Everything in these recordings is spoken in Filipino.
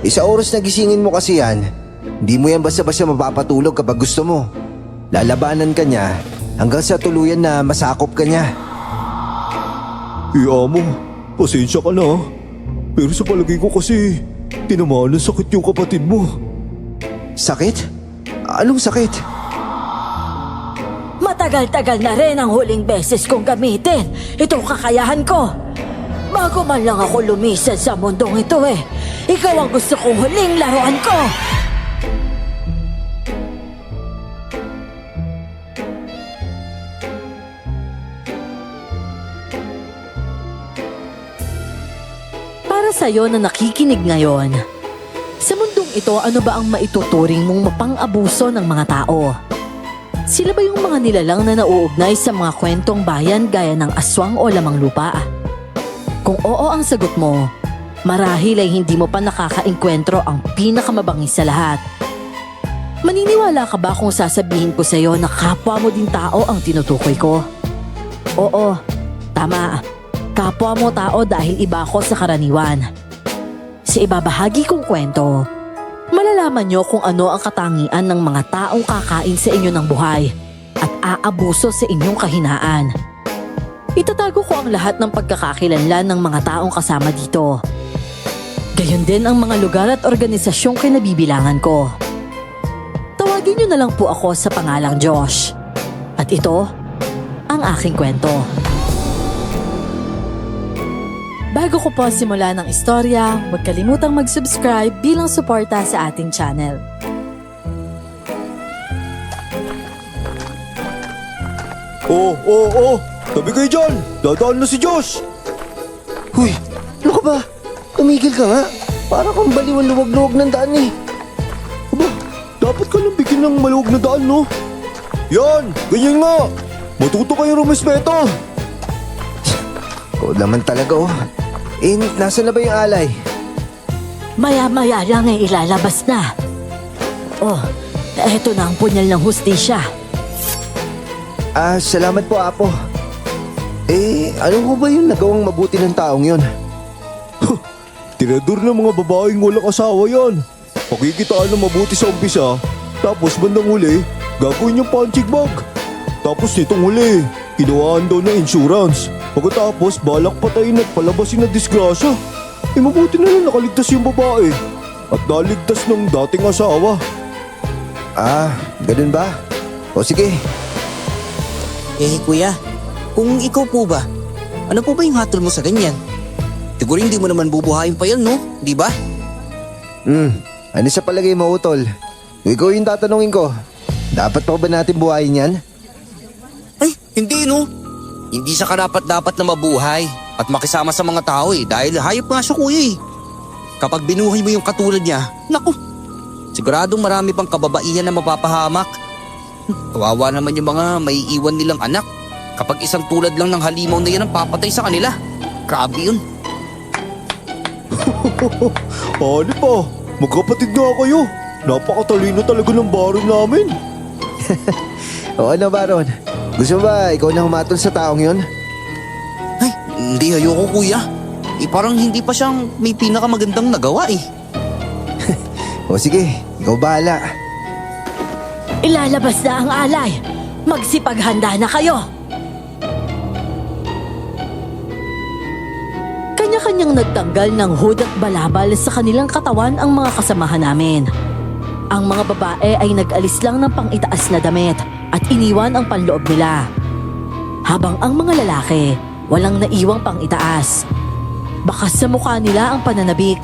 Sa oras na gisingin mo kasi yan, hindi mo yan basta-basta mapapatulog kapag gusto mo. Lalabanan ka niya hanggang sa tuluyan na masakop ka niya. Amo, pasensya ka na. Pero sa palagay ko kasi, tinamaan ng sakit yung kapatid mo. Sakit? Anong sakit? Matagal-tagal na rin ang huling beses kong gamitin itong kakayahan ko. Bago man lang ako lumisan sa mundong ito ikaw ang gusto kong huling laruan ko. Para sa'yo na nakikinig ngayon, sa mundong ito ano ba ang maituturing mong mapang-abuso ng mga tao? Sila ba yung mga nilalang na nauugnay sa mga kwentong bayan gaya ng aswang o lamang lupa? Kung oo ang sagot mo, marahil ay hindi mo pa nakakaengkwentro ang pinakamabangis sa lahat. Maniniwala ka ba kung sasabihin ko sa'yo na kapwa mo din tao ang tinutukoy ko? Oo, tama. Kapwa mo tao dahil iba ako sa karaniwan. Sa ibabahagi kong kwento, malalaman nyo kung ano ang katangian ng mga taong kakain sa inyo ng buhay at aabuso sa inyong kahinaan. Itatago ko ang lahat ng pagkakakilanlan ng mga taong kasama dito. Gayon din ang mga lugar at organisasyong kinabibilangan ko. Tawagin nyo na lang po ako sa pangalang Josh. At ito, ang aking kwento. Bago ko po simula ng istorya, huwag kalimutang mag-subscribe bilang suporta sa ating channel. Oh, tabi kayo dyan! Dadaan na si Josh! Huy, ano ka ba? Tumigil ka nga. Para kang baliwan luwag-luwag ng daan Aba, dapat ka lang bigyan ng maluwag na daan, no? Yan, ganyan nga! Matuto kayong rumespeto! Oo naman talaga nasa na ba yung alay? Maya-maya lang ilalabas na. Oh, eto na ang punyal ng hustisya. Salamat po, Apo. Ano ko ba yung nagawang mabuti ng taong yon? Tirador ng mga babaeng walang asawa yan. Pakikitaan na mabuti sa umpisa, tapos bandang huli, gagawin yung punching bag. Tapos nitong huli, kinuhaan daw na insurance. Pagkatapos, balak patayin at palabasin na disgrasya. Mabuti na lang nakaligtas yung babae. At naligtas ng dating asawa. Ganun ba? O sige. Kuya, kung ikaw po ba, ano po ba yung hatol mo sa ganyan? Siguro hindi mo naman bubuhayin pa yan, no? Di ba? Ano sa palagay mo, Utol? Kung ikaw yung tatanungin ko, dapat pa ba natin buhayin yan? Ay, hindi, no? Hindi siya karapat-dapat na mabuhay at makisama sa mga tao dahil hayop nga siya, kuya Kapag binuhay mo yung katulad niya, naku, siguradong marami pang kababaihan na mapapahamak. Kawawa naman yung mga may iwan nilang anak kapag isang tulad lang ng halimaw na yan ang papatay sa kanila. Grabe yun. Ano pa? Magkapatid nga kayo. Napakatalino talaga ng baron namin. O ano, Baron? Gusto mo ba ikaw na humatol sa taong yon? Ay, hindi ayoko, kuya. Parang hindi pa siyang may pinakamagandang nagawa O sige, ikaw bahala. Ilalabas na ang alay. Magsipaghanda na kayo. Kanya-kanyang nagtanggal ng hood at balabal sa kanilang katawan ang mga kasamahan namin. Ang mga babae ay nag-alis lang ng pang-itaas na damit at iniwan ang panloob nila. Habang ang mga lalaki, walang naiwang pang-itaas. Bakas sa mukha nila ang pananabik.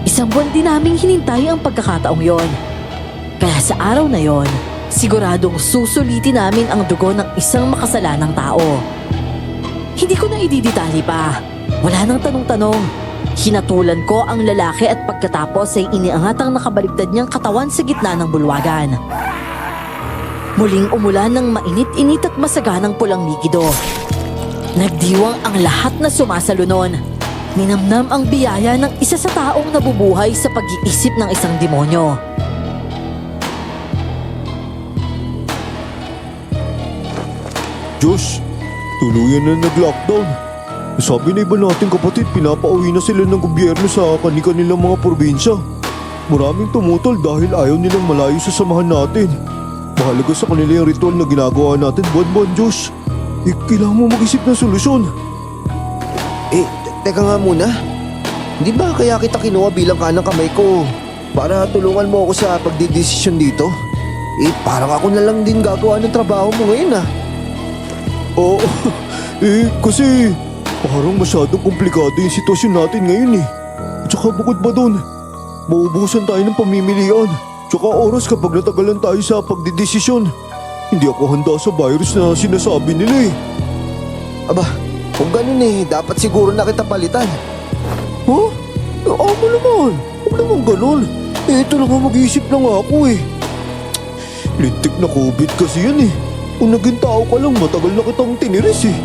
Isang buwan din naming hinintay ang pagkakataong yon. Kaya sa araw na yon, siguradong susulitin namin ang dugo ng isang makasalanang tao. Hindi ko na ididitali pa. Wala nang tanong-tanong. Hinatulan ko ang lalaki at pagkatapos ay iniangat ang nakabaligtad niyang katawan sa gitna ng bulwagan. Muling umulan ng mainit-init at masaganang pulang likido. Nagdiwang ang lahat na sumasalunon. Ninamnam ang biyaya ng isa sa taong nabubuhay sa pag-iisip ng isang demonyo. Josh, tuluyan na nag-lockdown. Sabi na iba nating kapatid, pinapauwi na sila ng gobyerno sa kanilang mga probinsya. Maraming tumutol dahil ayaw nilang malayo sa samahan natin. Mahalaga sa kanila yung ritual na ginagawa natin buwan-buwan, Diyos. Kailangan mo mag-isip ng solusyon. Teka nga muna. Hindi ba kaya kita kinuha bilang kanang kamay ko para tulungan mo ako sa pagdidesisyon dito? Parang ako na lang din gagawa ng trabaho mo ngayon Oo, kasi parang masyadong komplikado yung sitwasyon natin ngayon eh. At saka bukod ba dun, maubusan tayo ng pamimilian. Tsaka oras kapag natagalan tayo sa pagdidesisyon. Hindi ako handa sa virus na sinasabi nila eh. Aba, kung ganun dapat siguro na kita palitan. Huh? Amo naman. Huwag naman ganun. Ito lang ang mag-iisip na nga ako eh. Lintik na COVID kasi yan eh. Kung naging tao ka lang, matagal na kitang tiniris eh.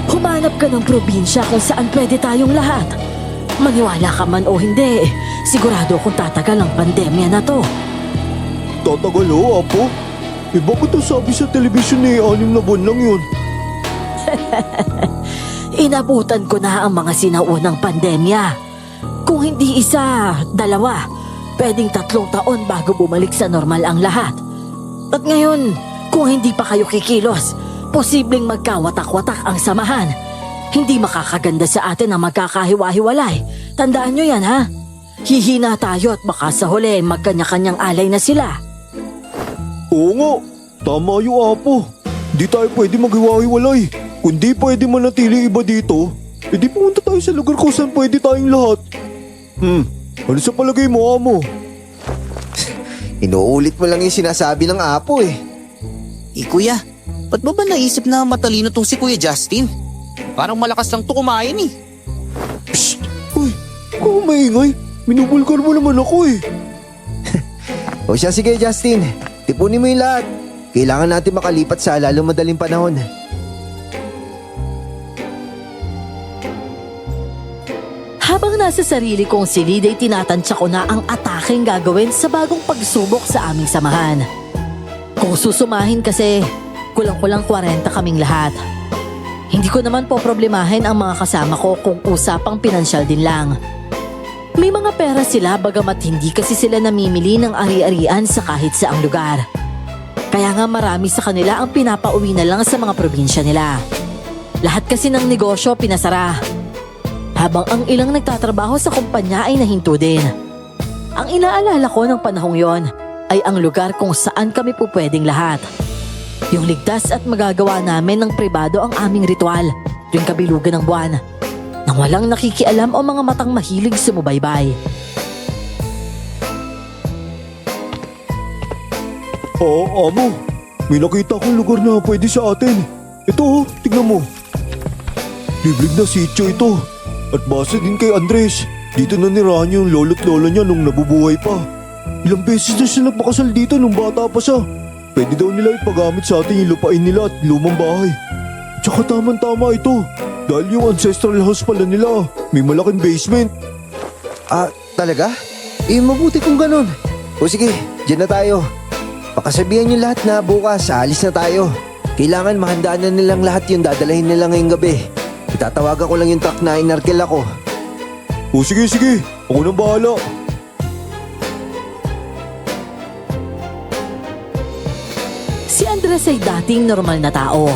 Humanap ka ng probinsya kung saan pwede tayong lahat. Maniwala ka man o hindi, sigurado kung tatagal ang pandemya na to. Tatagal o, Apo? Bakit ang sabi sa telebisyon eh, 6 na buwan lang yun? Inabutan ko na ang mga sinaunang pandemya. Kung hindi isa, 2, pwedeng 3 taon bago bumalik sa normal ang lahat. At ngayon, kung hindi pa kayo kikilos, posibleng magkawatak-watak ang samahan. Hindi makakaganda sa atin ang magkakahiwa-hiwalay. Tandaan nyo yan, ha? Hihina tayo at baka sa huli magkanya-kanyang alay na sila. Oo nga, tama yung Apo. Di tayo pwede maghiwa-hiwalay. Kung di pwede manatili iba dito, edi pumunta tayo sa lugar kung saan pwede tayong lahat. Ano sa palagay mo, Amo? Inuulit mo lang yung sinasabi ng Apo eh. Kuya, ba't ba naisip na matalino tong si Kuya Justin? Parang malakas lang to kumain eh. Psst! Uy, kung maingay, minubulgar mo naman ako eh. O siya, sige Justin, tipunin mo yung lahat. Kailangan natin makalipat sa lalong madaling panahon. Habang nasa sarili kong silid ay tinatansya ko na ang ataking gagawin sa bagong pagsubok sa aming samahan. Kung susumahin kasi, kulang-kulang 40 kaming lahat. Hindi ko naman po problemahin ang mga kasama ko kung usapang pinansyal din lang. May mga pera sila bagamat hindi kasi sila namimili ng ari-arian sa kahit saang lugar. Kaya nga marami sa kanila ang pinapauwi na lang sa mga probinsya nila. Lahat kasi ng negosyo pinasara. Habang ang ilang nagtatrabaho sa kumpanya ay nahinto din. Ang inaalala ko ng panahong yon ay ang lugar kung saan kami po pwedeng lahat. Yung ligtas at magagawa namin ng pribado ang aming ritual tuwing kabilugan ng buwan. Nang walang nakikialam o mga matang mahilig sumubaybay. Amo, may nakita akong lugar na pwede sa atin. Ito tignan mo. Liblig na sityo ito. At base din kay Andres, dito na nirahan yung lolo't lola niya nung nabubuhay pa. Ilang beses na siya nagpakasal dito nung bata pa siya. Pwede daw nila ipagamit sa atin yung lupain nila at lumang bahay. Tsaka tamang-tama ito, dahil yung ancestral house pala nila, may malaking basement. Talaga? Mabuti kung ganun. O sige, dyan na tayo. Pakasabihan niyo lahat na bukas, aalis na tayo. Kailangan mahandaan na nilang lahat yung dadalahin nila ngayong gabi. Itatawagan ko lang yung truck na inarkel ako. O sige, ako nang bahala. Si Andres ay dating normal na tao.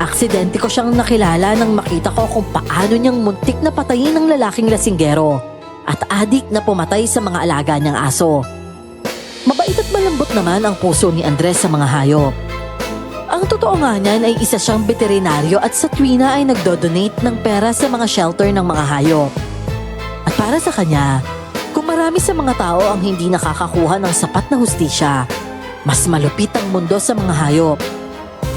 Aksidente ko siyang nakilala nang makita ko kung paano niyang muntik na patayin ng lalaking lasinggero at adik na pumatay sa mga alaga niyang aso. Mabait at malambot naman ang puso ni Andres sa mga hayop. Ang totoo nga niyan ay isa siyang veterinaryo at sa tuwina ay nagdo-donate ng pera sa mga shelter ng mga hayop. At para sa kanya, kung marami sa mga tao ang hindi nakakakuha ng sapat na hustisya, mas malupit ang mundo sa mga hayop.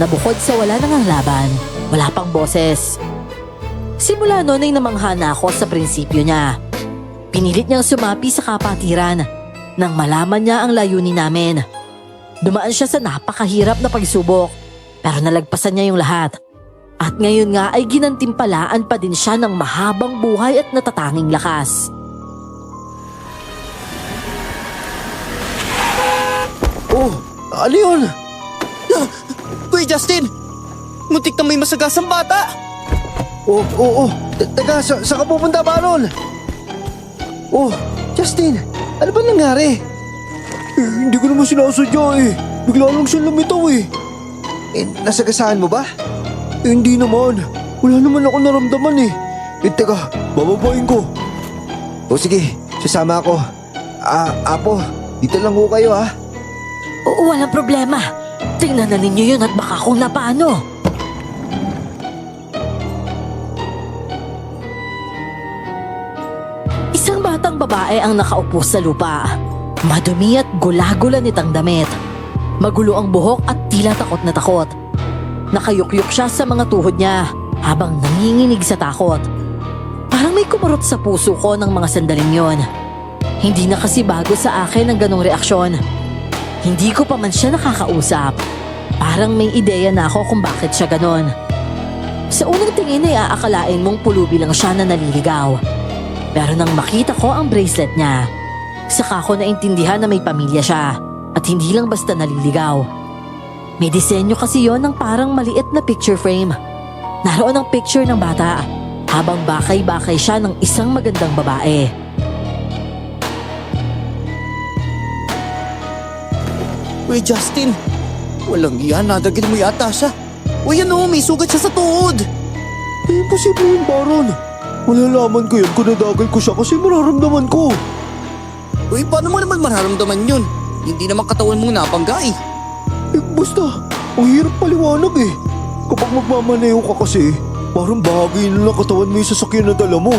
Na bukod sa wala nang laban, wala pang boses. Simula noon ay namangha na ako sa prinsipyo niya. Pinilit niyang sumapi sa kapatiran nang malaman niya ang layunin namin. Dumaan siya sa napakahirap na pagsubok pero nalagpasan niya yung lahat. At ngayon nga ay ginantimpalaan pa din siya ng mahabang buhay at natatanging lakas. Oh, ano yun? Kuya Justin! Muntik na may masagasang bata! Oo. Teka, saan ka pupunta, Baron? Oh, Justin, ano ba nangyari? Hindi ko naman sinasadya eh. Bigla lang siya lumitaw eh. Nasagasaan mo ba? Hindi naman. Wala naman ako naramdaman eh. Teka, bababain ko. O sige, sasama ako. Apo, dito lang ho kayo ha. Oo, walang problema. Tingnan na ninyo yun at baka kung napaano. Isang batang babae ang nakaupo sa lupa. Madumi at gula-gula nitang damit. Magulo ang buhok at tila takot na takot. Nakayukyuk siya sa mga tuhod niya habang nanginginig sa takot. Parang may kumurot sa puso ko ng mga sandaling yon. Hindi na kasi bago sa akin ang ganong reaksyon. Hindi ko pa man siya nakakausap. Parang may ideya na ako kung bakit siya ganon. Sa unang tingin ay aakalain mong pulubi lang siya na naliligaw. Pero nang makita ko ang bracelet niya, saka ko naintindihan na may pamilya siya at hindi lang basta naliligaw. May disenyo kasi yon ng parang maliit na picture frame. Naroon ang picture ng bata habang bakay-bakay siya ng isang magandang babae. Uy, Justin. Walang iyan, nadagin mo yata siya. Uy, ano, may sugat siya sa tuhod. Imposible yun, Baron. Malalaman ko yan kung nadagal ko siya kasi mararamdaman ko. Uy, paano mo naman mararamdaman yun? Hindi naman katawan mong napangga eh. Basta, ang hirap paliwanag eh. Kapag magmamaneho ka kasi, parang bahagi na lang katawan mo yung sasakyan na dala mo.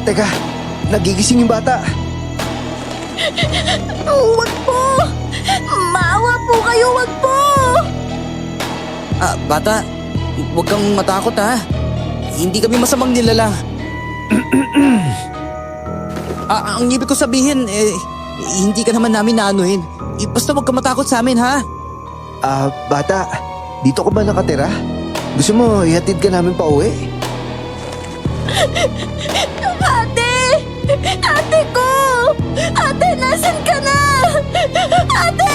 Teka, nagigising yung bata. Huwag po! Maawa po kayo, huwag po! Bata, huwag kang matakot ha. Hindi kami masamang nilala. Ang ibig ko sabihin, hindi ka naman namin naanuhin. Basta huwag kang matakot sa amin ha. Bata, dito ka ba nakatira? Gusto mo ihatid ka namin pa uwi? Ate! Ate ko! Ate, nasan ka na? Ate!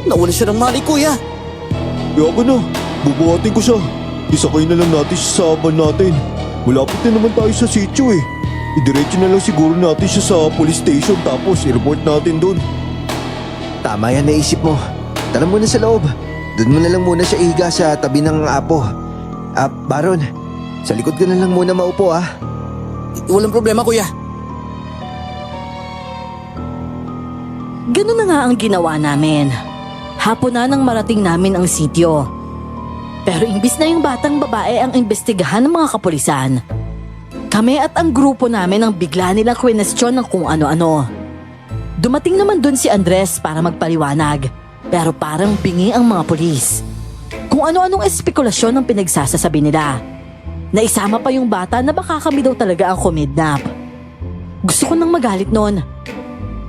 Nawala siya ng mali, kuya. Kaya ka na, bubuhatin ko siya. Isakay na lang natin siya sa van natin. Malapit na naman tayo sa sitio eh. Idiretso na lang siguro natin siya sa police station tapos i-report natin doon. Tama yan naisip mo. Tara muna sa loob. Doon mo na lang muna siya ihiga sa tabi ng apo. Baron, sa likod ka na lang muna maupo ha. Walang problema, kuya. Ganun na nga ang ginawa namin. Hapon na nang marating namin ang sitio. Pero imbis na yung batang babae ang imbestigahan ng mga kapulisan, kami at ang grupo namin ang bigla nilang kwenestyon ng kung ano-ano. Dumating naman dun si Andres para magpaliwanag, pero parang bingi ang mga pulis. Kung ano-anong espekulasyon ang pinagsasasabi nila. Naisama pa yung bata na baka kami daw talaga ang kumidnap. Gusto ko nang magalit noon.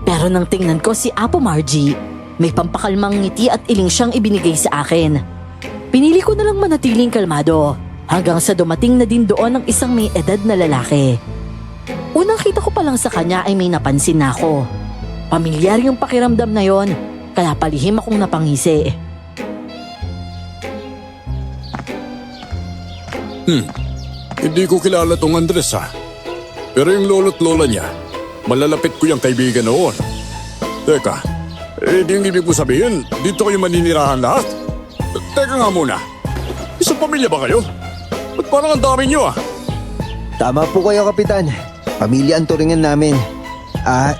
Pero nang tingnan ko si Apo Margie, may pampakalmang ngiti at iling siyang ibinigay sa akin. Pinili ko na lang manatiling kalmado hanggang sa dumating na din doon ang isang may edad na lalaki. Unang kita ko pa lang sa kanya ay may napansin na ako. Pamilyar yung pakiramdam na yon, kaya palihim akong napangisi. Hindi ko kilala tong Andres ha. Pero yung lolo't lola niya, malalapit ko yung kaibigan noon. Teka, di yung ibig mo sabihin, dito kayo maninirahan lahat? Teka nga muna, isang pamilya ba kayo? Ba't parang ang dami niyo ah? Tama po kayo, Kapitan. Pamilya ang turingan namin.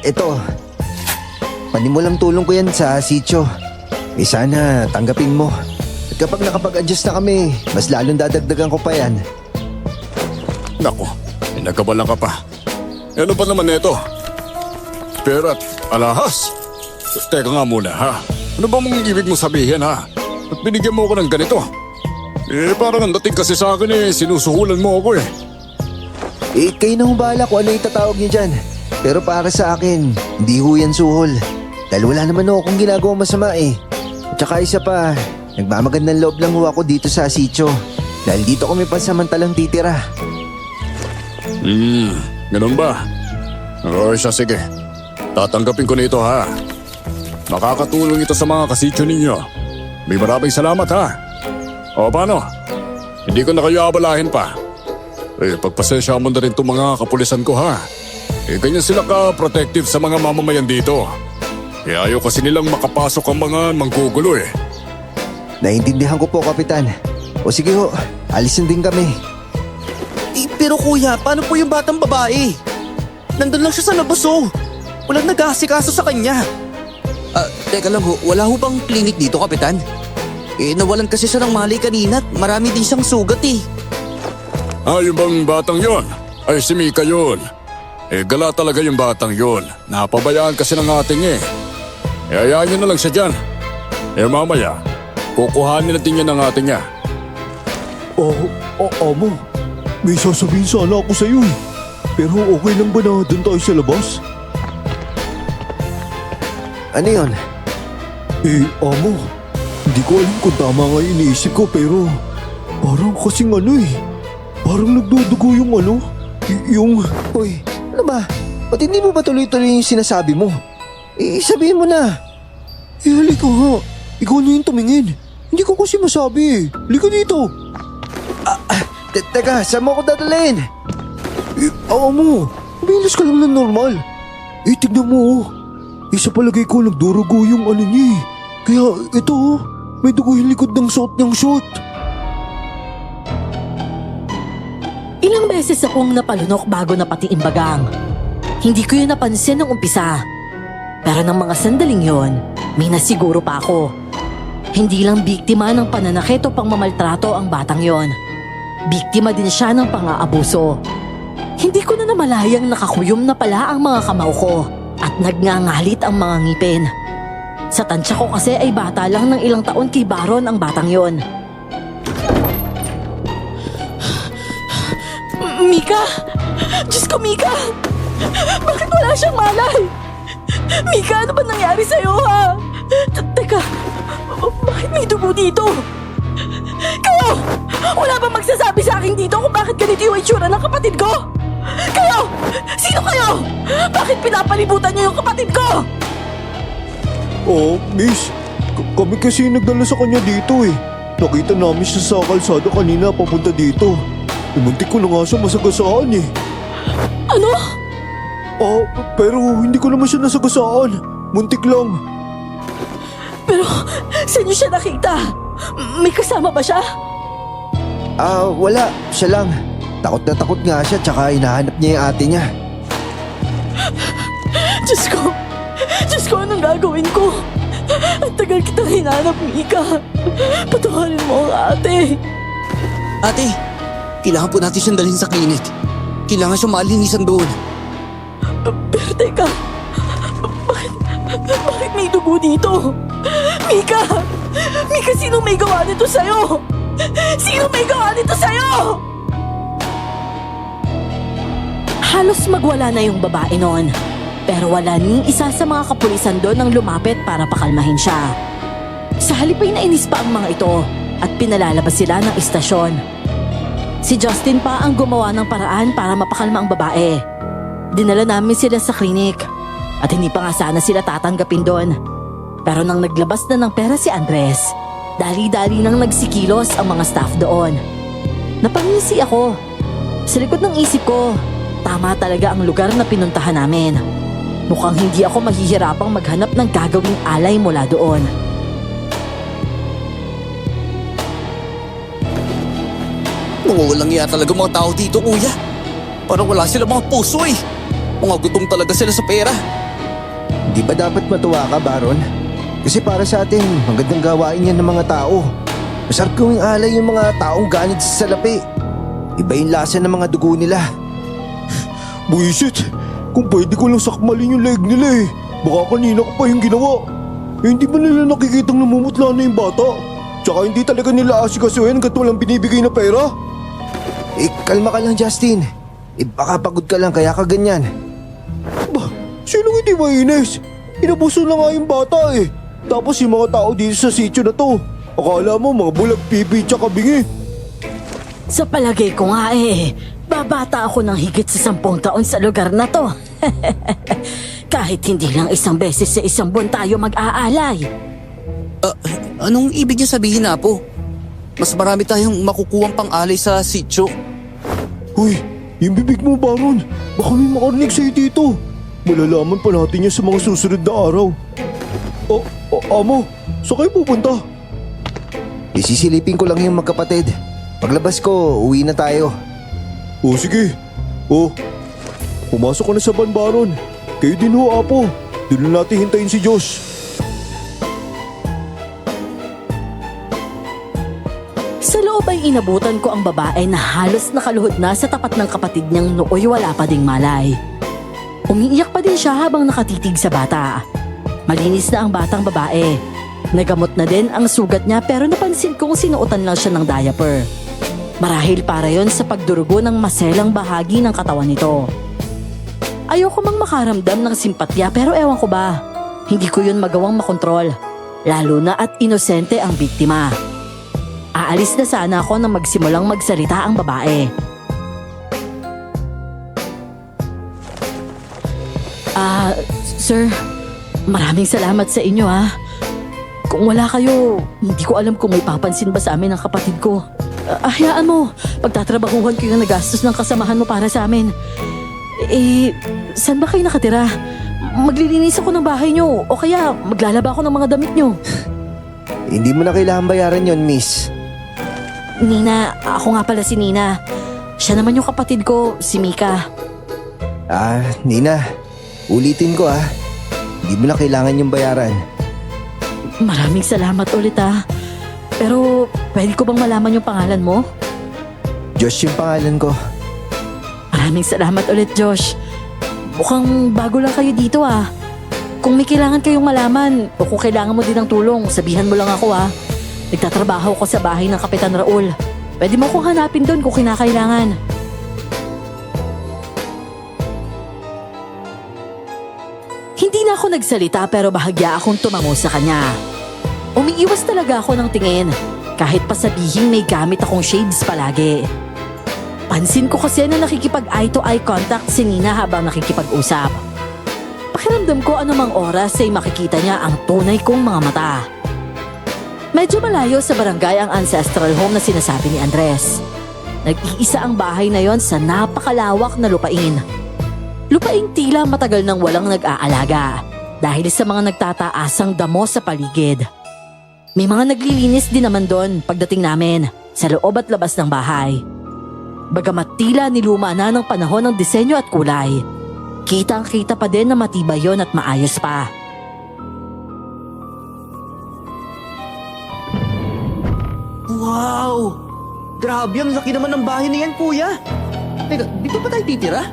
Ito. Panimulang tulong ko yan sa sitio. Sana tanggapin mo. At kapag nakapag-adjust na kami, mas lalong dadagdagan ko pa yan. Nako, nagkabalang ka pa. Ano ba naman ito? Pera at alahas? Teka nga muna ha. Ano ba mong ibig mo sabihin ha? At binigyan mo ako ng ganito? Parang ang dating kasi sa akin sinusuhulan mo ako Kayo na bahala kung ano itatawag niyo dyan. Pero para sa akin, hindi ho yan suhol. Dahil wala naman ako kung ginagawang masama eh. At saka isa pa, nagmamagandang loob lang ho ako dito sa sitio. Dahil dito kami pansamantalang titira. Ganun ba? O siya, sige. Tatanggapin ko na ito ha. Makakatulong ito sa mga kasityo ninyo. May maraming salamat ha. O paano? Hindi ko na kayo abalahin pa. Pagpasensya mo na rin itong mga kapulisan ko ha. Ganyan sila ka-protective sa mga mamamayan dito. Ayaw kasi nilang makapasok ang mga manggugulo Naiintindihan ko po, Kapitan. O sige ho, alisin din kami. Pero kuya, paano po yung batang babae? Nandun lang siya sa labas Walang nag-aasikaso sa kanya. Teka lang ho, wala ho bang clinic dito, Kapitan? Nawalan kasi siya ng malay kanina at marami din siyang sugat Yung bang batang yon? Ay si Mika yun. Gala talaga yung batang yon. Napabayaan kasi ng ating hayaan nyo na lang siya dyan. Mamaya, kukuhanin natin yan ng ating niya. Amo, may sasabihin sana ako sa'yo eh. Pero okay lang ba na doon tayo sa labas? Ano yun? Amo, hindi ko alam kung tama nga yung iniisip ko pero parang kasing parang nagdudugo yung yung... Uy, ano ba? Ba't hindi mo ba tuloy-tuloy yung sinasabi mo? Sabihin mo na. Halika nga, ikaw na yung tumingin. Hindi ko kasi masabi Halika dito. Teka, saan mo ako dadalhin? Amo, bilis ka lang ng normal. Tignan mo Sa palagay ko nagdurugo yung niya Kaya ito may dugo yung likod ng suot niyang short. Ilang beses akong napalunok bago napatiin bagang. Hindi ko yun napansin ng umpisa. Pero ng mga sandaling yon, may nasiguro pa ako. Hindi lang biktima ng pananakit o pangmamaltrato ang batang yon. Biktima din siya ng pang-aabuso. Hindi ko na namalayang nakakuyom na pala ang mga kamao ko at nagngangalit ang mga ngipin. Sa tansya ko kasi ay bata lang ng ilang taon kay Baron ang batang yon. Mika! Diyos ko, Mika! Bakit wala siyang malay? Mika, ano ba nangyari sa'yo, ha? Teka, bakit may dugo dito? Kayo! Wala ba magsasabi sa akin dito kung bakit ganito yung itsura ng kapatid ko? Kayo! Sino kayo? Bakit pinapalibutan niyo yung kapatid ko? Miss, kami kasi nagdala sa kanya dito Nakita namin siya sa kalsada kanina papunta dito. Muntik ko na nga siya masagasaan Ano? Pero hindi ko naman siya nasagasaan. Muntik lang. Pero saan niyo siya nakita? May kasama ba siya? Wala. Siya lang. Takot na takot nga siya tsaka hinahanap niya yung ate niya. Diyos ko, anong gagawin ko? Ang tagal kitang hinanap, Mika. Patawarin mo ang ate. Ate, kailangan po natin siyang dalhin sa klinik. Kailangan siyang maalinisan doon. Pero teka, bakit may dugo dito? Mika! Mika, sino may gawa nito sa'yo? Sino may gawa nito sa'yo? Halos magwala na yung babae noon. Pero wala ning isa sa mga kapulisan doon ang lumapit para pakalmahin siya. Sa halip ay nainis pa ang mga ito at pinalalabas sila ng istasyon. Si Justin pa ang gumawa ng paraan para mapakalma ang babae. Dinala namin sila sa klinik at hindi pa nga sana sila tatanggapin doon. Pero nang naglabas na ng pera si Andres, dali-dali nang nagsikilos ang mga staff doon. Napangisi ako. Sa likod ng isip ko, tama talaga ang lugar na pinuntahan namin. Mukhang hindi ako mahihirapang maghanap ng gagawing alay mula doon. Walang iya talaga mga tao dito, kuya. Parang wala sila mga puso Mga gutom talaga sila sa pera. Di ba dapat matuwa ka, Baron? Kasi para sa atin, magandang gawain yan ng mga tao. Masarap gawing alay yung mga taong ganit sa salapi. Iba yung lasa ng mga dugo nila. Buisit, kung pwede ko lang sakmalin yung leg nila Baka kanina ko pa yung ginawa. Hindi ba nila nakikitang namumutla na yung bata? Tsaka hindi talaga nila asikasuhin hanggat walang binibigay na pera? Kalma ka lang, Justin. Baka pagod ka lang kaya ka ganyan. Sinong hindi mainis? Inabuso na nga yung bata Tapos yung mga tao dito sa sitio na to, akala mo mga bulag pipi tsaka bingi. Sa palagay ko nga babata ako ng higit sa 10 taon sa lugar na to. Kahit hindi lang isang beses sa isang buwan tayo mag-aalay. Anong ibig niyo sabihin, Apo? mas marami tayong makukuhang pang-alay sa sityo. Hoy, yung bibig mo, Baron. Baka may makarinig sa'yo dito. Malalaman pa natin yan sa mga susunod na araw. Amo, saan kayo pupunta? Isisilipin ko lang yung magkapatid. Paglabas ko, uwi na tayo. Sige. Pumasok ka na sa van, Baron. Kayo din ho, Apo. Doon na natin hintayin si Josh. Sa loob ay inabutan ko ang babae na halos nakaluhod na sa tapat ng kapatid niyang nooy wala pa ding malay. Umiiyak pa din siya habang nakatitig sa bata. Malinis na ang batang babae. Nagamot na din ang sugat niya pero napansin kong sinuotan lang siya ng diaper. Marahil para yon sa pagdurugo ng maselang bahagi ng katawan nito. Ayoko mang makaramdam ng simpatya pero ewan ko ba, hindi ko yun magawang makontrol. Lalo na at inosente ang biktima. Aalis na sana ako nang magsimulang magsalita ang babae. Sir, maraming salamat sa inyo ha. Kung wala kayo, hindi ko alam kung may papansin ba sa amin ang kapatid ko. Hayaan mo, pagtatrabahuhan ko yung nagastos ng kasamahan mo para sa amin. Saan ba kayo nakatira? Maglilinis ako ng bahay nyo o kaya maglalaba ako ng mga damit nyo. Hindi mo na kailangan bayaran yon, miss. Nina, ako nga pala si Nina. Siya naman yung kapatid ko, si Mika. Nina, ulitin ko Hindi mo na kailangan yung bayaran. Maraming salamat ulit ha. Pero pwede ko bang malaman yung pangalan mo? Josh yung pangalan ko. Maraming salamat ulit, Josh. Mukhang bago lang kayo dito Kung may kailangan kayong malaman o kung kailangan mo din ng tulong, sabihan mo lang ako Nagtatrabaho ko sa bahay ng Kapitan Raul. Pwede mo akong hanapin doon kung kinakailangan. Hindi na ako nagsalita pero bahagya akong tumango sa kanya. Umiiwas talaga ako ng tingin kahit pa sabihin may gamit akong shades palagi. Pansin ko kasi na nakikipag-eye to eye contact si Nina habang nakikipag-usap. Pakiramdam ko anumang oras ay makikita niya ang tunay kong mga mata. Medyo malayo sa barangay ang ancestral home na sinasabi ni Andres. Nag-iisa ang bahay na yon sa napakalawak na lupain. Lupaing tila matagal nang walang nag-aalaga dahil sa mga nagtataasang damo sa paligid. May mga naglilinis din naman doon pagdating namin sa loob at labas ng bahay. Bagamat tila niluma na ng panahon ng disenyo at kulay, kitang-kita pa din na matibay yon at maayos pa. Wow! Grabe, ang laki naman ng bahay na yan, kuya. Teka, dito ba tayo titira?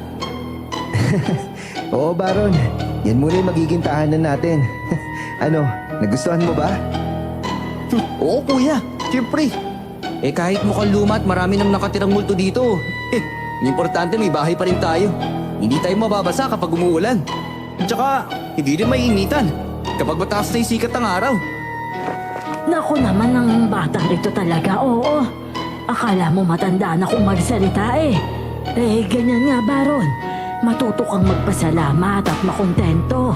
Oo, Baron. Yan muna yung magiging tahanan natin. Ano, nagustuhan mo ba? Oo, kuya. Siyempre. Kahit mukhang luma at marami nang nakatirang multo dito. Ang importante may bahay pa rin tayo. Hindi tayo mababasa kapag umuulan. At saka, hindi rin maiinitan kapag mataas na yung sikat ng araw. Naku naman ang batang ito talaga, oo. Akala mo matanda na kung magsalita ganyan nga, Baron. Matuto kang magpasalamat at makontento.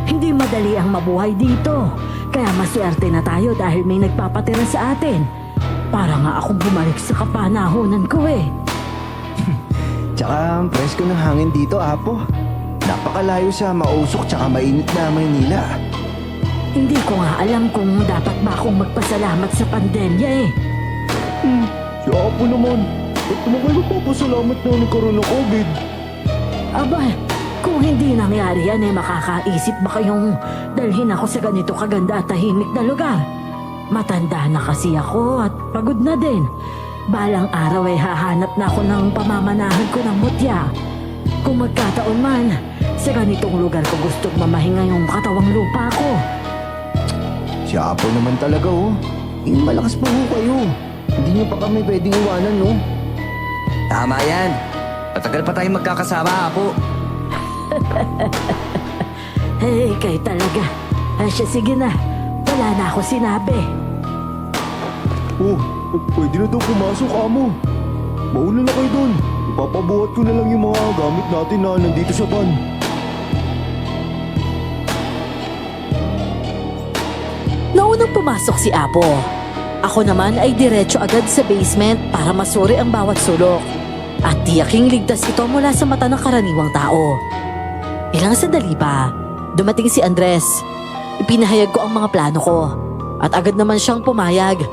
Hindi madali ang mabuhay dito. Kaya maswerte na tayo dahil may nagpapatira sa atin. Para nga akong bumalik sa kapanahonan ko Tsaka ang presko ng hangin dito, Apo. Napakalayo sa mausok tsaka mainit na Maynila. Hindi ko nga alam kung dapat ba akong magpasalamat sa pandemya Si Apo naman. Ba't naman kayo magpapasalamat na nagkaroon ng COVID? Aba, kung hindi nangyari yan makakaisip ba kayong dalhin ako sa ganito kaganda at tahimik na lugar? Matanda na kasi ako at pagod na din. Balang araw hahanap na ako ng pamamanahan ko ng mutya. Kung magkataon man, sa ganitong lugar ko gustong mamahinga yung katawang lupa ko. Si Apo naman talaga, malakas pa kayo. Hindi niyo pa kami pwedeng iwanan, no? Tama yan. Patagal pa tayong magkakasama, Apo. Kayo talaga. Siya, sige na. Wala na ako sinabi. Pwede na daw pumasok, Amo. Mauna na kayo doon. Ipapabuhat ko na lang yung mga gamit natin na nandito sa van. Naunang pumasok si Apo. Ako naman ay diretso agad sa basement para masuri ang bawat sulok. At tiyaking ligtas ito mula sa mata ng karaniwang tao. Ilang sandali pa, dumating si Andres. Ipinahayag ko ang mga plano ko. At agad naman siyang pumayag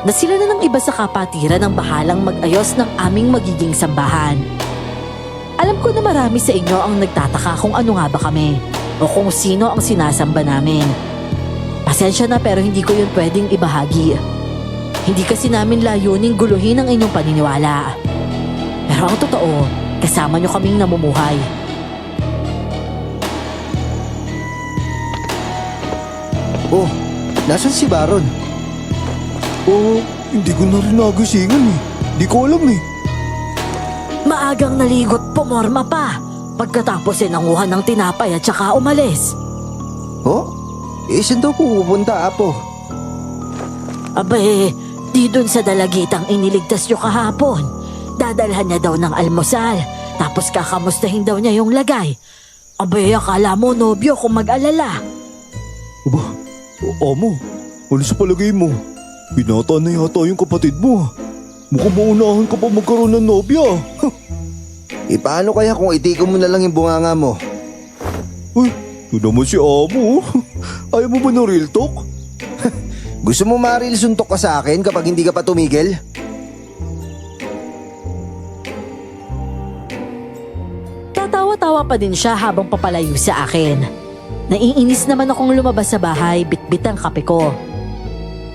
na sila na ng iba sa kapatiran ang bahalang mag-ayos ng aming magiging sambahan. Alam ko na marami sa inyo ang nagtataka kung ano nga ba kami o kung sino ang sinasamba namin. Pasensya na pero hindi ko yun pwedeng ibahagi. Hindi kasi namin layuning guluhin ang inyong paniniwala. Pero ang totoo, kasama nyo kaming namumuhay. Oh, nasan si Baron? Oh, hindi ko na rin nagisingan eh. Di ko alam eh. Maagang naligot pumorma pa. Pagkatapos nanguhan ng tinapay at saka umalis. Oh? Saan daw pupunta, Apo? Abay, di dun sa dalagitang iniligtas nyo kahapon. Dadalhan niya daw ng almusal. Tapos kakamustahin daw niya yung lagay. Abay, akala mo nobyo kung mag-alala. Aba, amo, ano sa palagay mo? Binata na yata yung kapatid mo. Mukhang maunahan ka pa magkaroon ng nobya. Paano kaya kung itikom mo na lang yung bunganga mo? Uy, ito naman si amo. Ayaw mo ba ng real talk? Gusto mo maril suntok ka sa akin kapag hindi ka pa tumigil? Tatawa-tawa pa din siya habang papalayo sa akin. Naiinis naman akong lumabas sa bahay, bitbit ang kape ko.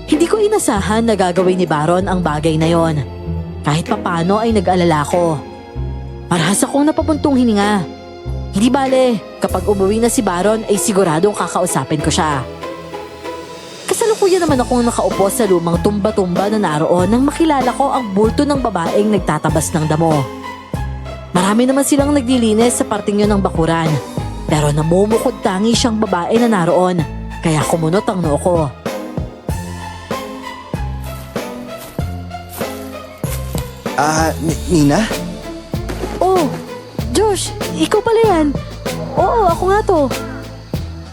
Hindi ko inasahan na gagawin ni Baron ang bagay na yon. Kahit papano ay nag-alala ko. Parahas akong napapuntong hininga. Hindi bale, kapag umuwi na si Baron ay siguradong kakausapin ko siya. Kasalukuyan naman akong nakaupo sa lumang tumba-tumba na naroon nang makilala ko ang bulto ng babaeng nagtatabas ng damo. Marami naman silang naglilinis sa parting yun ng bakuran. Pero namumukod tangi siyang babae na naroon, kaya kumunot ang noo ko. Nina? Oh, Josh, ikaw pala yan. Oo, ako nga to.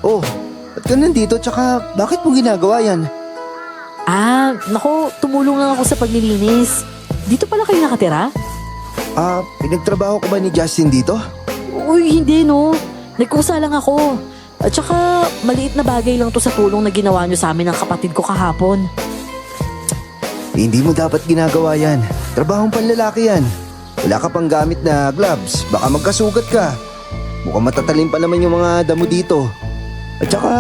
Oh, ba't ka nandito tsaka bakit mo ginagawa yan? Naku, tumulong lang ako sa paglilinis. Dito pala kayo nakatira? Pinagtrabaho ko ba ni Justin dito? Uy, hindi no. Nagkusa lang ako. At saka, maliit na bagay lang to sa tulong na ginawa nyo sa amin ng kapatid ko kahapon. Hindi mo dapat ginagawa yan. Trabahong panlalaki yan. Wala ka pang gamit na gloves. Baka magkasugat ka. Mukhang matatalim pa naman yung mga damo dito. At saka,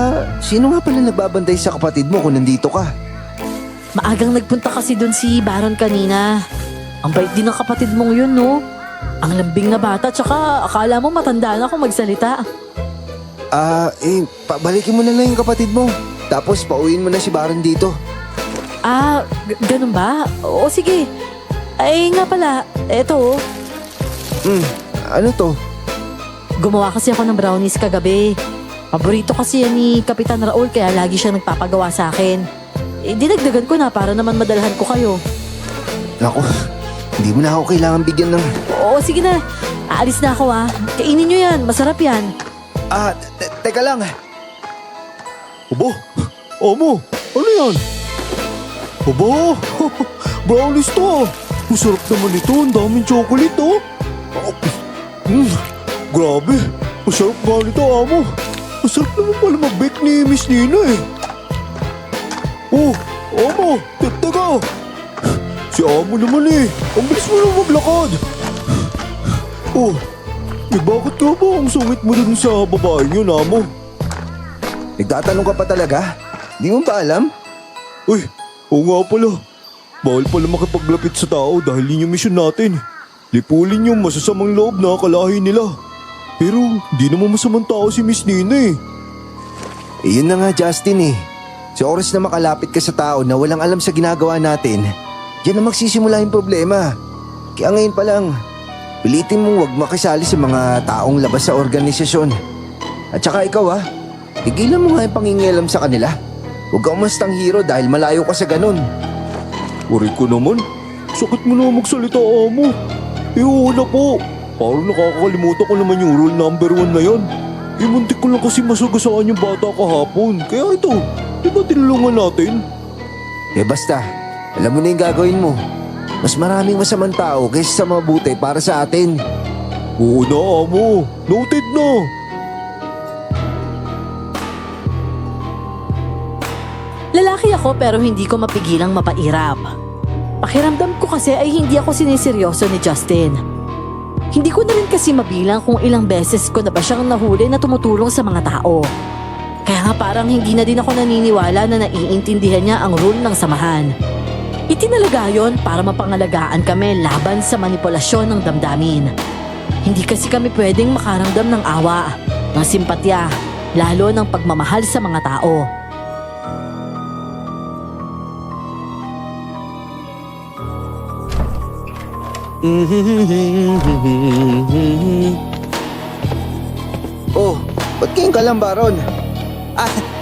sino nga pala nagbabantay sa kapatid mo kung nandito ka? Maagang nagpunta kasi dun si Baron kanina. Ang bait din ng kapatid mong yun, no? Ang lambing na bata, tsaka akala mo matanda na kung magsalita. Pabalikin mo na lang yung kapatid mo. Tapos pauwiin mo na si Baron dito. Ganun ba? O sige. Ay nga pala, eto. Ano to? Gumawa kasi ako ng brownies kagabi. Paborito kasi yan ni Kapitan Raul kaya lagi siya nagpapagawa sa akin. Dinagdagan ko na para naman madalhan ko kayo. Naku, hindi mo na ako kailangan bigyan ng... Oo, sige na. Aalis na ako Kainin nyo yan, masarap yan. Teka lang. Aba, amo, ano yan? Aba, brownies to. Masarap naman ito, ang daming chocolate grabe, masarap nga nito, amo. Masarap naman pala mag-bake ni Miss Nina eh. Oh, amo, teka. Si amo naman eh, ang bilis mo lang maglakad. Oh, bakit ka ba ang sungit mo dun sa babaeng yun, amo? Nagtatanong ka pa talaga? Di mo ba alam? Uy, oo nga pala. Bawal pala makipaglapit sa tao dahil yun yung misyon natin. Lipulin yung masasamang loob na kalahi nila. Pero di naman masamang tao si Miss Nina eh. Yun na nga Justin eh. Sa oras na makalapit ka sa tao na walang alam sa ginagawa natin, diyan na magsisimula yung problema. Kaya ngayon pa lang, pilitin mong huwag makisali sa mga taong labas sa organisasyon. At saka ikaw tigilan mo nga yung pangingialam sa kanila. Huwag kang mastang hero dahil malayo ka sa ganun. Wari ko naman, sakit mo na magsalita, amo. Oo na po, parang nakakalimutan ko naman yung rule number 1 na yan. Muntik ko lang kasi masagasaan yung bata kahapon. Kaya ito, di ba tinulungan natin? Basta, Alam mo na yung gagawin mo. Mas maraming masamang tao kaysa sa mabuti para sa atin. Oo na, amo. Noted na. Lalaki ako pero hindi ko mapigilang mapairap. Pakiramdam ko kasi ay hindi ako siniseryoso ni Justin. Hindi ko na rin kasi mabilang kung ilang beses ko na ba siyang nahuli na tumutulong sa mga tao. Kaya nga parang hindi na din ako naniniwala na naiintindihan niya ang rule ng samahan. Itinalaga yon para mapangalagaan kami laban sa manipulasyon ng damdamin. Hindi kasi kami pwedeng makaramdam ng awa, ng simpatya, lalo ng pagmamahal sa mga tao. Oh, ba't kayong ka lang, Baron?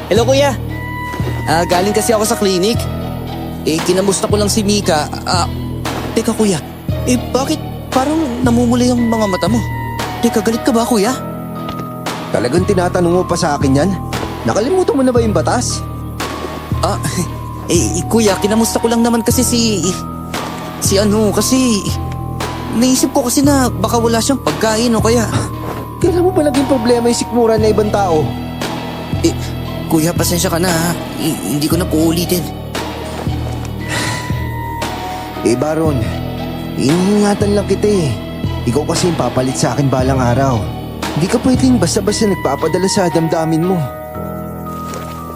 Hello kuya. Galing kasi ako sa clinic. Kinamusta ko lang si Mika. Teka kuya, bakit parang namumula yung mga mata mo? Teka, galit ka ba kuya? Talagang tinatanong mo pa sa akin yan? Nakalimutan mo na ba yung batas? Kuya, kinamusta ko lang naman kasi kasi naisip ko kasi na baka wala siyang pagkain o kaya. Kailan mo ba naging problema yung sikmura na ibang tao? Kuya, pasensya ka na ha. Hindi ko na po ulitin. Baron, iniingatan lang kita eh. Ikaw kasi yung papalit sa akin balang araw. Hindi ka pwedeng basta-basta nagpapadala sa damdamin mo.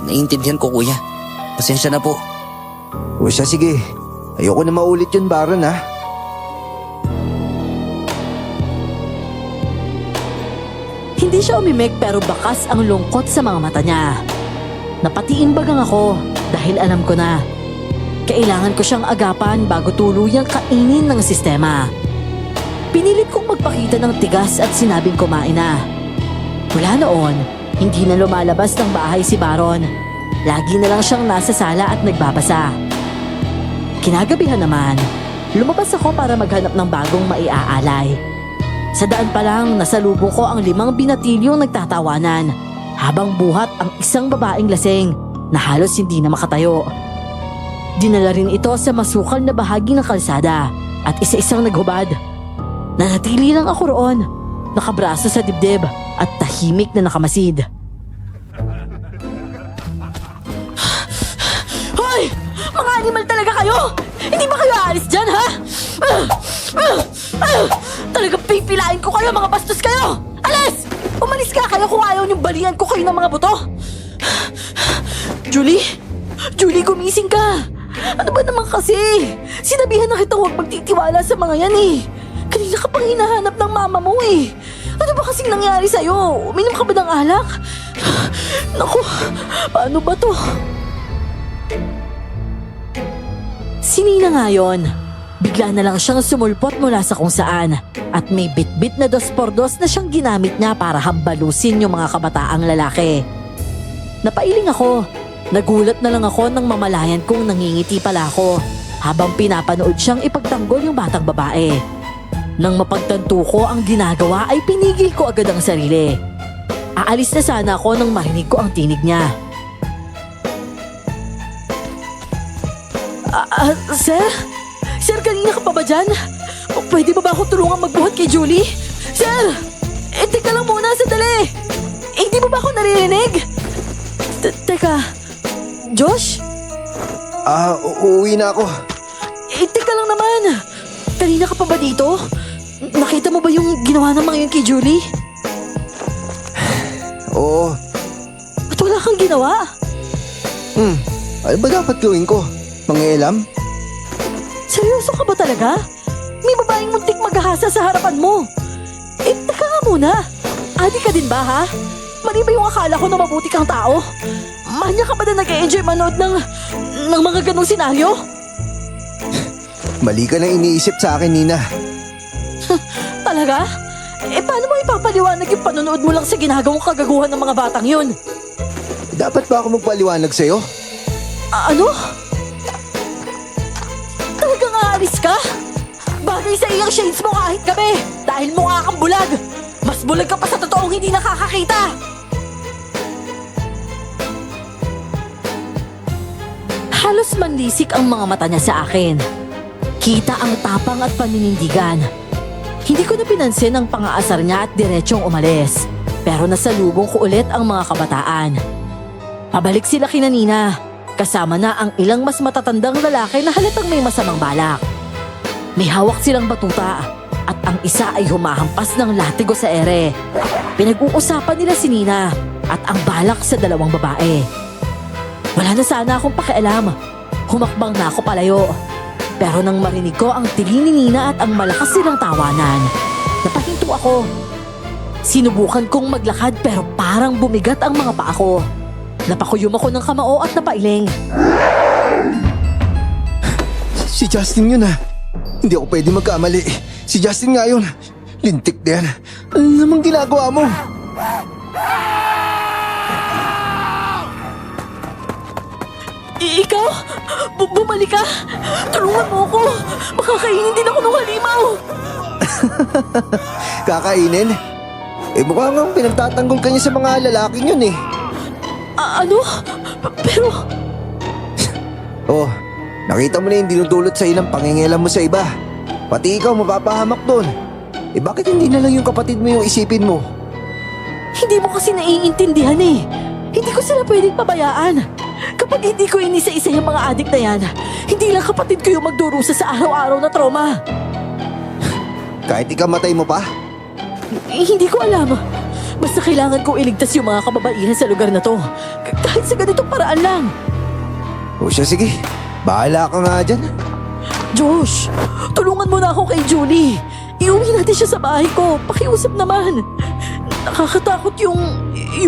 Naiintindihan ko kuya. Pasensya na po. O siya, sige. Ayoko na maulit yun, Baron ha. Hindi siya umimik pero bakas ang lungkot sa mga mata niya. Napatiimbagang ako dahil alam ko na kailangan ko siyang agapan bago tuluyang kainin ng sistema. Pinilit kong magpakita ng tigas at sinabing kumain na. Mula noon, hindi na lumalabas ng bahay si Baron. Lagi na lang siyang nasa sala at nagbabasa. Kinagabihan naman, lumabas ako para maghanap ng bagong maiaalay. Sa daan pa lang, nasalubong ko ang 5 binatilyong nagtatawanan habang buhat ang isang babaeng lasing na halos hindi na makatayo. Dinala rin ito sa masukal na bahagi ng kalsada at isa-isang naghubad. Nanatili lang ako roon, nakabraso sa dibdib at tahimik na nakamasid. Hoy! Mga animal talaga kayo! Hindi ba kayo aalis dyan, ha? Talagang pipilain ko kayo, mga bastos kayo! Alis! Umalis ka kayo kung ayaw niyong balian ko kayo ng mga buto! Julie? Julie, gumising ka! Ano ba naman kasi? Sinabihan na kita huwag magtitiwala sa mga yan eh. Kanina ka pang hinahanap ng mama mo eh. Ano ba kasing nangyari sa'yo? Uminom ka ba ng alak? Naku, paano ba to? Si Nina nga yun. Bigla na lang siyang sumulpot mula sa kung saan at may bitbit na 2x2 na siyang ginamit niya para hambalusin yung mga kabataang lalaki. Napailing ako. Nagulat na lang ako nang mamalayan kong nangingiti pala ako habang pinapanood siyang ipagtanggol yung batang babae. Nang mapagtanto ko ang ginagawa ay pinigil ko agad ang sarili. Aalis na sana ako nang marinig ko ang tinig niya. Sir? Sir, kanina ka pa ba dyan? Pwede ba ako tulungan magbuhat kay Julie? Sir! Teka lang muna, sandali! Di mo ba ako naririnig? Teka, Josh? Uuwi na ako. Teka lang naman. Kanina ka pa ba dito? Nakita mo ba yung ginawa ng mga yun kay Julie? Oo. Ba't wala kang ginawa? Ano ba dapat gawin ko? Mangialam? Seryoso ka ba talaga? May babaeng muntik maghahasa sa harapan mo. Teka nga muna. Adi ka din ba, ha? Mali ba yung akala ko na mabuti kang tao? Manya ka ba na nag-e-enjoy manood ng mga ganong senaryo? Mali ka na iniisip sa akin, Nina. Talaga? Paano mo ipapaliwanag yung panonood mo lang sa ginagawang kagaguhan ng mga batang yun? Dapat ba ako magpaliwanag sa'yo? Ano? Talagang aalis ka? Bagay sa iyang shades mo kahit gabi dahil mukha kang bulag. Mas bulag ka pa sa totoong hindi nakakakita. Halos manlisik ang mga mata niya sa akin. Kita ang tapang at paninindigan. Hindi ko na pinansin ang pangaasar niya at diretsong umalis. Pero nasalubong ko ulit ang mga kabataan. Pabalik sila kina Nina. Kasama na ang ilang mas matatandang lalaki na halatang may masamang balak. May hawak silang batuta at ang isa ay humahampas ng latigo sa ere. Pinag-uusapan nila si Nina at ang balak sa dalawang babae. Wala na sana akong pakialam. Humakbang na ako palayo. Pero nang marinig ko ang tili ni Nina at ang malakas nilang tawanan, napahinto ako. Sinubukan kong maglakad pero parang bumigat ang mga paa ko. Napakuyom ako ng kamao at napailing. Si Justin yun ah. Hindi ako pwede magkamali. Si Justin nga yun. Lintik na yan. Ano namang ginagawa mo? Ikaw? Bumalik ka? Tulungan mo ako. Makakainin din ako ng halimaw. Kakainin? Mukhang ang pinagtatanggol ka niya sa mga lalaking yun eh. Ano? Pero... Oh, nakita mo na yung dinudulot sa ng pangingialam mo sa iba. Pati ikaw mapapahamak doon. Bakit hindi na lang yung kapatid mo yung isipin mo? Hindi mo kasi naiintindihan eh. Hindi ko sila pwedeng pabayaan. Kapag hindi ko inisa-isa yung mga adik na yan, hindi lang kapatid ko yung magdurusa sa araw-araw na trauma. Kahit ikamatay mo pa? Hindi ko alam. Basta kailangan kong iligtas yung mga kababaihan sa lugar na to. Kahit sa ganitong paraan lang. O siya, sige. Bahala ka nga dyan. Josh, tulungan mo na ako kay Julie. Iuwi natin siya sa bahay ko. Pakiusap naman. Nakakatakot yung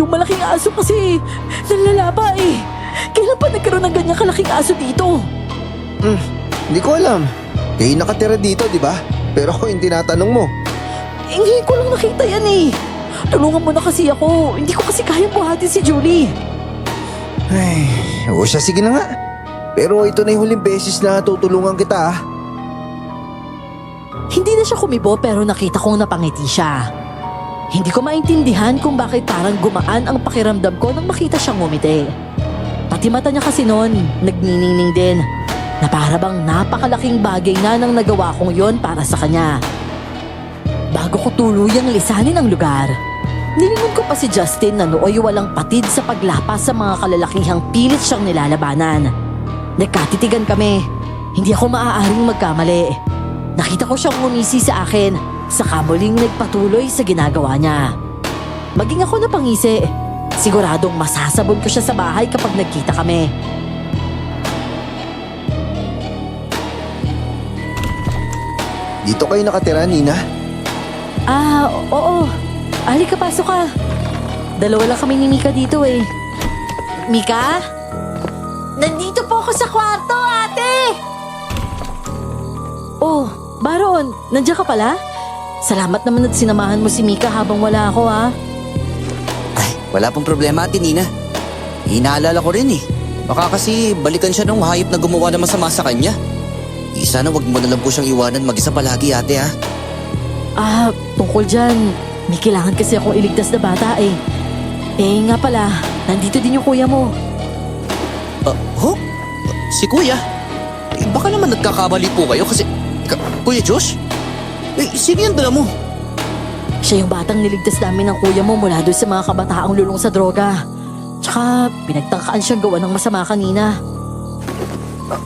malaking aso kasi nalalaba eh. Kailan pa nagkaroon ng ganyang kalaking aso dito? Hindi ko alam. Kayo nakatira dito, di ba? Pero ako yung tinatanong mo. Ngayon ko lang nakita yan eh. Tulungan mo na kasi ako. Hindi ko kasi kayang buhatin si Julie. Ay, o siya, sige na nga. Pero ito na yung huling beses na tutulungan kita ah. Hindi na siya kumibo pero nakita kong napangiti siya. Hindi ko maintindihan kung bakit parang gumaan ang pakiramdam ko nang makita siyang ngumiti. Pati mata niya kasi noon, nagniningning din. Na para bang napakalaking bagay na nang nagawa kong yon para sa kanya. Bago ko tuluyang lisanin ang lugar, nilingon ko pa si Justin na nooy walang patid sa paglapas sa mga kalalakihang pilit siyang nilalabanan. Nagkatitigan kami. Hindi ako maaaring magkamali. Nakita ko siyang ngumisi sa akin, saka muling nagpatuloy sa ginagawa niya. Maging ako napangisi. Siguradong masasabon ko siya sa bahay kapag nagkita kami. Dito kayo nakatira, Nina? Oo. Halika, pasok ka. Dalawa lang kami ni Mika dito eh. Mika? Nandito po ako sa kwarto, ate! Oh, Baron, nandiyan ka pala? Salamat naman at sinamahan mo si Mika habang wala ako ha. Ay, wala pong problema, Ate Nina. Inaalala ko rin eh. Baka kasi balikan siya nung hayop na gumawa ng masama sa kanya. Sana wag mo na lang po siyang iwanan mag-isa palagi, ate ha. Tungkol dyan, may kailangan kasi akong iligtas na bata eh. Nga pala, nandito din yung kuya mo. Si Kuya? Baka naman nagkakamali po kayo kasi... Kuya Josh? Sino yan dala mo? Siya yung batang niligtas namin ng kuya mo mula doon sa mga kabataang lulong sa droga. Tsaka pinagtangkaan siyang gawa ng masama kanina.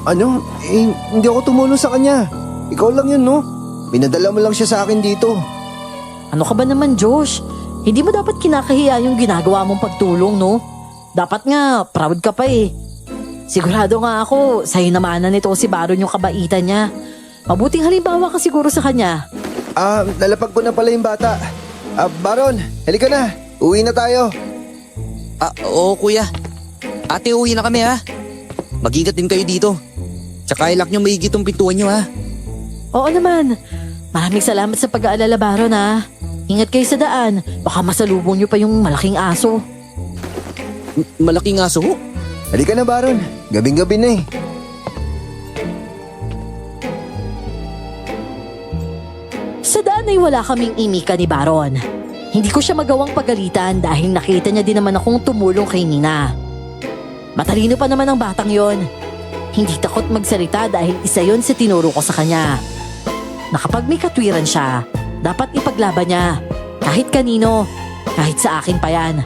Ano? Hindi ako tumulong sa kanya. Ikaw lang yun, no? Pinadala mo lang siya sa akin dito. Ano ka ba naman, Josh? Hindi mo dapat kinakahiya yung ginagawa mong pagtulong, no? Dapat nga, proud ka pa eh. Sigurado nga ako, sa'yo namanan nito si Baron yung kabaitan niya. Mabuting halimbawa ka siguro sa kanya. Nalapag ko na pala yung bata. Baron, halika na. Uwi na tayo. Oo kuya. Ate, uwi na kami ha. Mag-ingat din kayo dito. Tsaka ilak nyo maigit tong pintuan nyo ha. Oo naman. Maraming salamat sa pag-aalala, Baron ha. Ingat kayo sa daan. Baka masalubong nyo pa yung malaking aso. Malaking aso ho? Halika na, Baron. Gabing-gabi na eh. Sa daan ay wala kaming imika ni Baron. Hindi ko siya magawang pagalitan dahil nakita niya din naman akong tumulong kay Nina. Matalino pa naman ang batang yon. Hindi takot magsalita dahil isa yon sa tinuro ko sa kanya. Na kapag may katwiran siya, dapat ipaglaban niya. Kahit kanino, kahit sa akin pa yan.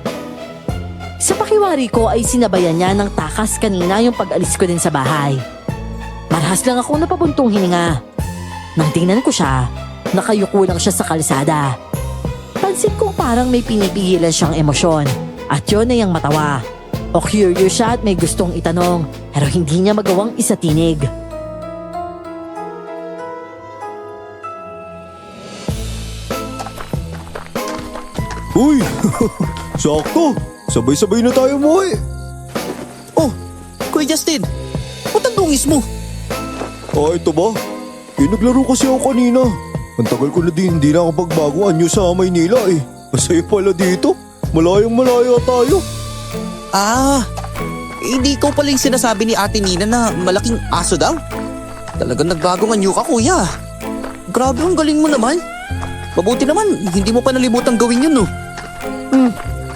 Sa pakiwari ko ay sinabayan niya ng takas kanina yung pag-alis ko din sa bahay. Marahas lang ako napabuntong hininga. Nang tingnan ko siya, nakayuko lang siya sa kalsada. Pansin kong parang may pinipigilan siyang emosyon at yun ay ang matawa. O curious siya at may gustong itanong pero hindi niya magawang isatinig. Uy, sakto. Sabay-sabay na tayo umuwi. Oh, Kuya Justin, ba't ang dungis mo? Ito ba? Naglaro kasi ako kanina. Ang tagal ko na din hindi nakapagbago anyo sa Maynila eh. Masaya pala dito. Malayong malaya tayo. Hindi ko pala yung sinasabi ni Ate Nina na malaking aso daw. Talagang nagbagong anyo ka, kuya. Grabe, ang galing mo naman. Mabuti naman, hindi mo pa nalimutang gawin yun, no?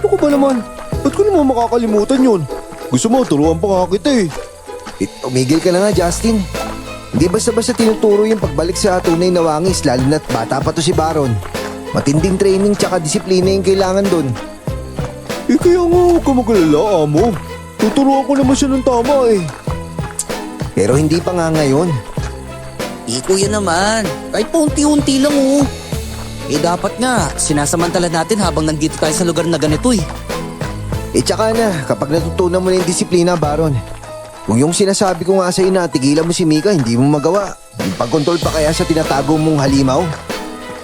Ako ba naman? Ba't ko naman makakalimutan yun? Gusto mo, turuan pa nga kita eh. Tumigil ka na nga, Justin. Hindi basta-basta tinuturo yung pagbalik sa tunay na wangis, lalo na't bata pa to si Baron. Matinding training tsaka disiplina yung kailangan dun. Kaya nga huwag ka magalala, amo. Tuturuan ko naman siya ng tama eh. Pero hindi pa nga ngayon. Kuya naman, kahit paunti-unti lang, oh. Dapat nga, sinasamantala natin habang nandito tayo sa lugar na ganito eh. Tsaka na, kapag natutunan mo na yung disiplina, Baron. Kung yung sinasabi ko nga sa'yo na tigilan mo si Mika, hindi mo magawa. Pagkontrol pa kaya sa tinatago mong halimaw?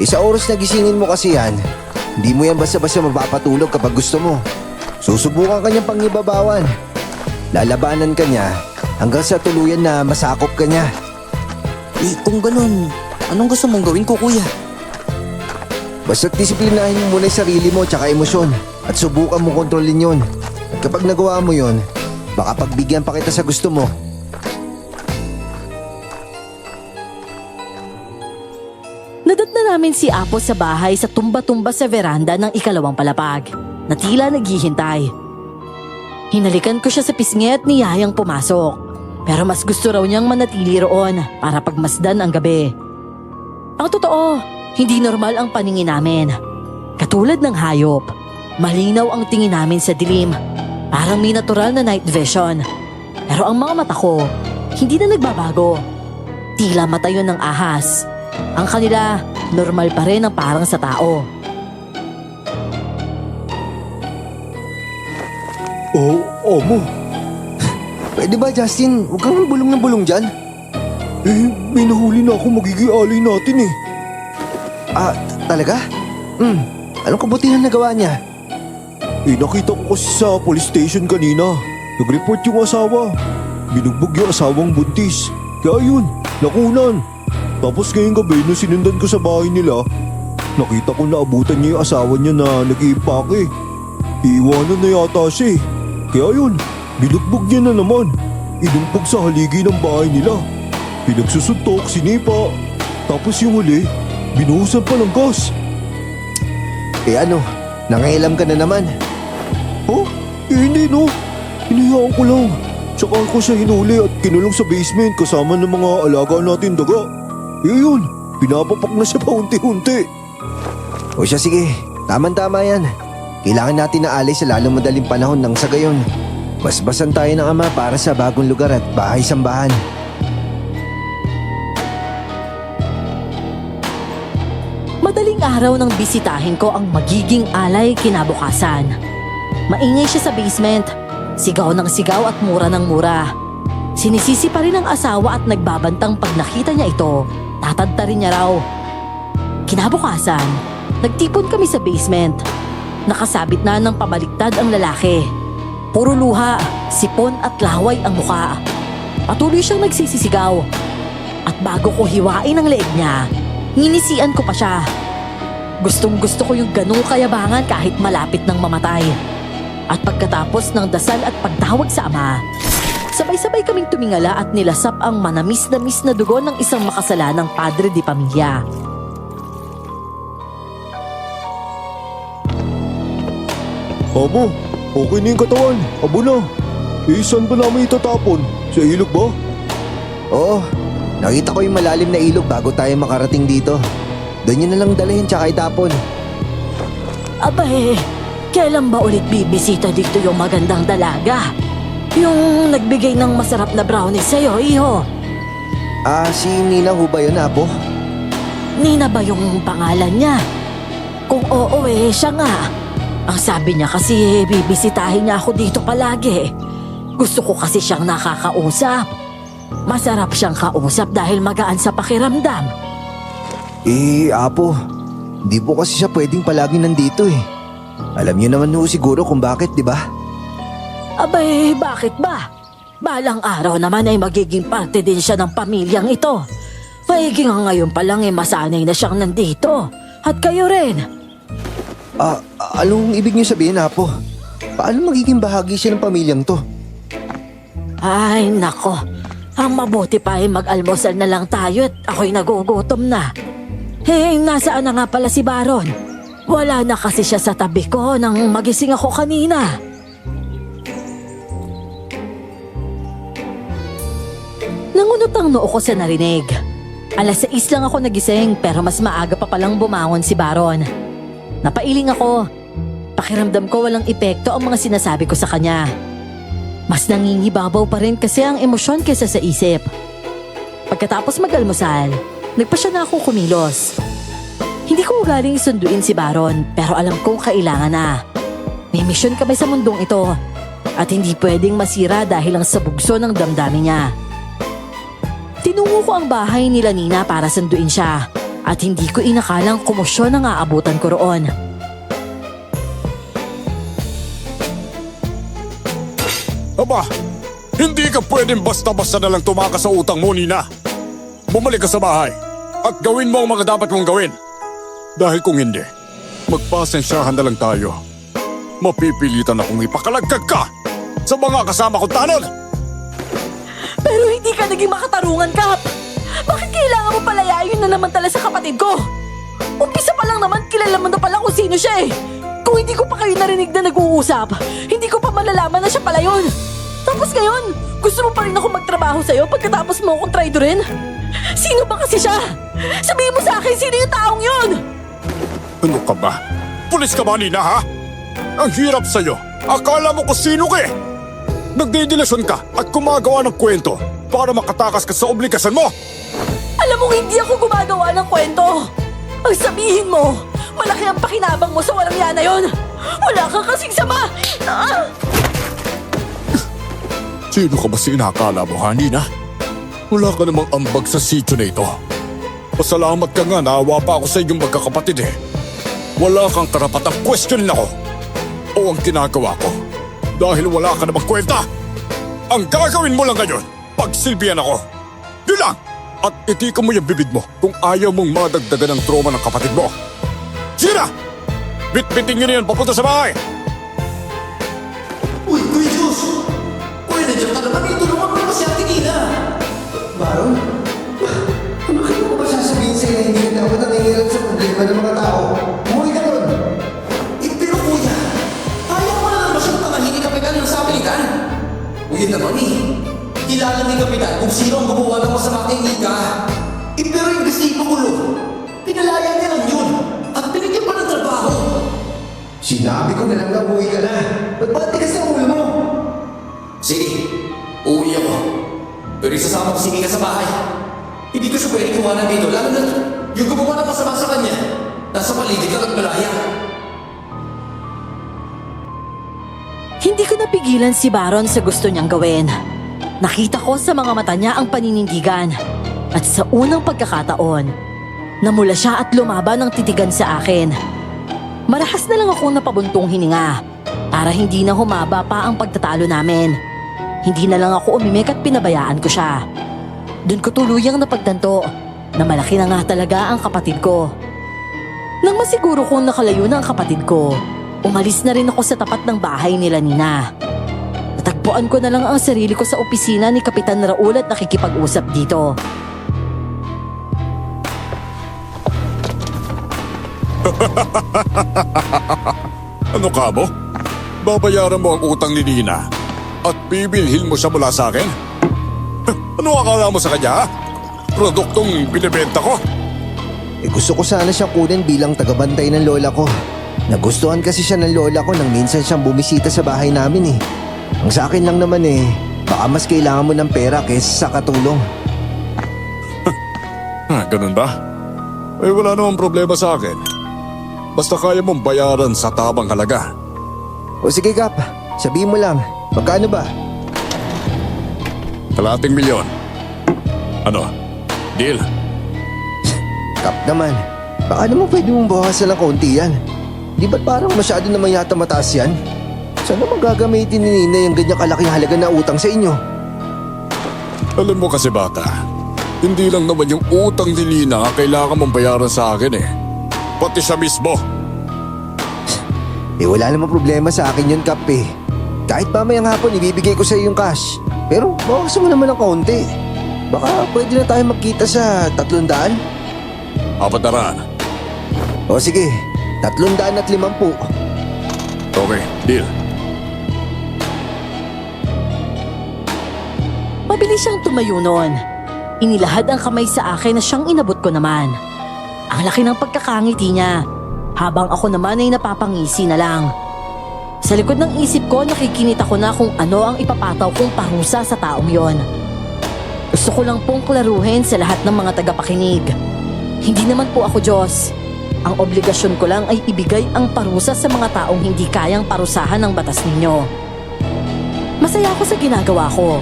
Sa oras na gisingin mo kasi yan, hindi mo yan basta-basta mapapatulog kapag gusto mo. Susubukan ka niyang pangibabawan. Lalabanan ka niya hanggang sa tuluyan na masakop ka niya. Kung ganun, anong gusto mong gawin ko, kuya? Basta't disiplinahin mo muna yung sarili mo tsaka emosyon at subukan mo kontrolin yun. At kapag nagawa mo yun, baka pagbigyan pa kita sa gusto mo. Nadatna namin si Apo sa bahay sa tumba-tumba sa veranda ng ikalawang palapag na tila naghihintay. Hinalikan ko siya sa pisngi at niyayang pumasok pero mas gusto raw niyang manatili roon para pagmasdan ang gabi. Ang totoo, hindi normal ang paningin namin. Katulad ng hayop, malinaw ang tingin namin sa dilim. Parang may natural na night vision. Pero ang mga mata ko, hindi na nagbabago. Tila mata yun ng ahas. Ang kanila, normal pa rin ang parang sa tao. Amo. Pwede ba, Justin? Huwag kang bulong ng bulong dyan. May nahuli na ako magiging alay natin eh. Talaga? Anong kabutihan na gawa niya? Nakita ko kasi sa police station kanina. Nag-report yung asawa. Binugbog yung asawang buntis. Kaya yun, nakunan. Tapos ngayong gabi nung sinundan ko sa bahay nila, nakita ko na abutan niya yung asawa niya na nag-iimpake. Iiwanan na yata siya eh. Kaya yun, binugbog niya na naman. Inumpog sa haligi ng bahay nila. Pinagsusuntok, sinipa. Tapos yung huli, binuhusan pa ng gas. Nangailam ka na naman. Hindi no. Hinayaan ko lang. Tsaka ko siya hinuli at kinulong sa basement kasama ng mga alaga natin daga. Yun, pinapapak na siya paunti-unti. O siya, sige. Tama-tama yan. Kailangan natin na alay sa lalong madaling panahon nang sa gayon. Basbasan tayo ng ama para sa bagong lugar at bahay-sambahan. Madaling araw nang bisitahin ko ang magiging alay kinabukasan. Maingay siya sa basement. Sigaw ng sigaw at mura ng mura. Sinisisi pa rin ang asawa at nagbabantang pag nakita niya ito, tatadtarin niya raw. Kinabukasan, nagtipon kami sa basement. Nakasabit na ng pabaliktad ang lalaki. Puro luha, sipon at laway ang muka. Patuloy siyang nagsisisigaw. At bago ko hiwain ang leeg niya, nginisian ko pa siya. Gustong gusto ko yung ganung kayabangan kahit malapit ng mamatay. At pagkatapos ng dasal at pagtawag sa ama, sabay-sabay kaming tumingala at nilasap ang manamis-namis na dugo ng isang makasalanang padre di pamilya. Amo, okay na yung katawan. Abo na. Saan ba namin itatapon? Sa ilog ba? Oo, nakita ko yung malalim na ilog bago tayo makarating dito. Doon yun na lang dalhin tsaka itapon. Abay, kailan ba ulit bibisita dito yung magandang dalaga? Yung nagbigay ng masarap na brownies sa'yo, iho. Si Nina ho ba yun, Apo? Nina ba yung pangalan niya? Kung oo siya nga. Ang sabi niya kasi bibisitahin niya ako dito palagi. Gusto ko kasi siyang nakakausap. Masarap siyang kausap dahil magaan sa pakiramdam. Apo, di po kasi siya pwedeng palagi nandito eh. Alam niyo naman ho siguro kung bakit, di ba? Abay, bakit ba? Balang araw naman ay magiging parte din siya ng pamilyang ito. Maiging ngayon pa lang masanay na siyang nandito. At kayo rin. Anong ibig niyo sabihin, Apo? Paano magiging bahagi siya ng pamilyang to? Ay, nako. Ang mabuti pa ay mag-almusal na lang tayo at ako'y nagugutom na. Nasaan na nga pala si Baron? Wala na kasi siya sa tabi ko nang magising ako kanina. Nangunot ang noo ko sa narinig. 6:00 lang ako nagising pero mas maaga pa palang bumangon si Baron. Napailing ako. Pakiramdam ko walang epekto ang mga sinasabi ko sa kanya. Mas nangingibabaw pa rin kasi ang emosyon kaysa sa isip. Pagkatapos mag-almusal, nagpa siya na ako kumilos. Hindi ko galing sunduin si Baron pero alam kong kailangan na. May misyon kami sa mundong ito at hindi pwedeng masira dahil lang sa bugso ng damdamin niya. Tinungo ko ang bahay nila Nina para sunduin siya at hindi ko inakalang komosyon ang aabutan ko roon. Aba, hindi ka pwedeng basta-basta na lang tumakas sa utang mo, Nina. Bumalik ka sa bahay at gawin mo ang mga dapat mong gawin. Dahil kung hindi, magpasensyahan na lang tayo. Mapipilitan akong ipakalagkag ka sa mga kasama kong tanod. Pero hindi ka naging makatarungan, Kap! Bakit kailangan mo palayain na naman tala sa kapatid ko? Umpisa pa lang naman, kilala mo na pala kung sino siya eh. Kung hindi ko pa kayo narinig na nag-uusap, hindi ko pa malalaman na siya pala yun. Tapos ngayon, gusto mo pa rin ako magtrabaho sa'yo pagkatapos mo akong traidorin? Sino ba kasi siya? Sabihin mo sa akin, sino yung taong yun? Ano ka ba? Pulis ka ba, Nina, ha? Ang hirap sa'yo. Akala mo kung sino ka eh. Nagdidilasyon ka at gumagawa ng kwento para makatakas ka sa obligasyon mo. Alam mo, hindi ako gumagawa ng kwento. Ang sabihin mo, malaki ang pakinabang mo sa walang yan na yun. Wala kang kasing sama. Sino ka ba sinakala mo, ha, Nina? Wala ka namang ambag sa sityo na ito. Pasalamat ka nga, naawa pa ako sa iyong magkakapatid eh. Wala kang karapatang questionin ako o ang ginagawa ko. Dahil wala ka namang kwenta. Ang gagawin mo lang ngayon, pagsilbihan ako. Yun lang! At itikan mo yung bibig mo kung ayaw mong madagdagan ng trauma ng kapatid mo. Sige na! Bit-bitin nyo na yan papunta sa bahay! Uy, Kuya Diyos! Uy, nandiyan ka naman. Itulungan mo naman si Ate Nina. Baron? Bakit mo ba sasabihin sa'yo na hindi na ako nangyayarap sa problema ng mga tao? Umuwi ka doon! Pero Kuya, ayaw mo na naman siyang tangahin ni Kapitan ng sapilitan. Uy, yun naman eh. Kilala ni Kapitan kung sino ang gumawa ng masama kay Nika. Pero yung gusto ipakulong, pinalaya niya lang yun. At binigyan pa ng trabaho. Sinabi ko na lang na umuwi ka na. Ba't ba tigas ang ulo mo? Sige, uuwi ako. Pero isasama ko si Nika sa bahay. Hindi ko siya pwede kumanan dito, lalo na yung gumawa ng masama sa kanya. Nasa paligid lang at malaya. Hindi ko napigilan si Baron sa gusto niyang gawin. Nakita ko sa mga mata niya ang paninindigan. At sa unang pagkakataon, namula siya at lumaban ng titigan sa akin. Marahas na lang akong napabuntong hininga para hindi na humaba pa ang pagtatalo namin. Hindi na lang ako umimik at pinabayaan ko siya. Doon ko tuluyang napagtanto na malaki na nga talaga ang kapatid ko. Nang masiguro kong nakalayo na ang kapatid ko, umalis na rin ako sa tapat ng bahay nila Nina. Natagpuan ko na lang ang sarili ko sa opisina ni Kapitan Raul at nakikipag-usap dito. Ano ka mo? Babayaran mo ang utang ni Nina at bibilhin mo siya mula sa akin? Ano akala mo sa kanya, ha? Produktong binibenta ko? Gusto ko sana siyang kunin bilang tagabantay ng lola ko. Nagustuhan kasi siya ng lola ko nang minsan siyang bumisita sa bahay namin eh. Ang sa akin lang naman baka mas kailangan mo ng pera kaysa sa katulong. Ganun ba? Wala namang problema sa akin. Basta kaya mong bayaran sa tamang halaga. O sige Kap, sabihin mo lang, magkano ba? 250,000. Ano? Deal? Kap naman, baka naman pwede mong bawasan ng kaunti yan. Di ba't parang masyado naman yata mataas yan? Saan naman gagamitin ni Nina yung ganyang kalaking halaga na utang sa inyo? Alam mo kasi bata, hindi lang naman yung utang ni Lina ang kailangan mong bayaran sa akin eh. Pati siya mismo. Wala namang problema sa akin yun Kap eh. Kahit mamayang hapon ibibigay ko sa iyo yung cash. Pero bawasan mo naman ng kaunti. Baka pwede na tayo magkita sa 300? 400. O sige, 350. Okay, deal. Mabilis siyang tumayo noon. Inilahad ang kamay sa akin na siyang inabot ko naman. Ang laki ng pagkakangiti niya, habang ako naman ay napapangisi na lang. Sa likod ng isip ko, nakikinita ko na kung ano ang ipapataw kong parusa sa taong yon. Gusto ko lang pong klaruhin sa lahat ng mga tagapakinig. Hindi naman po ako Diyos. Ang obligasyon ko lang ay ibigay ang parusa sa mga taong hindi kayang parusahan ng batas ninyo. Masaya ako sa ginagawa ko.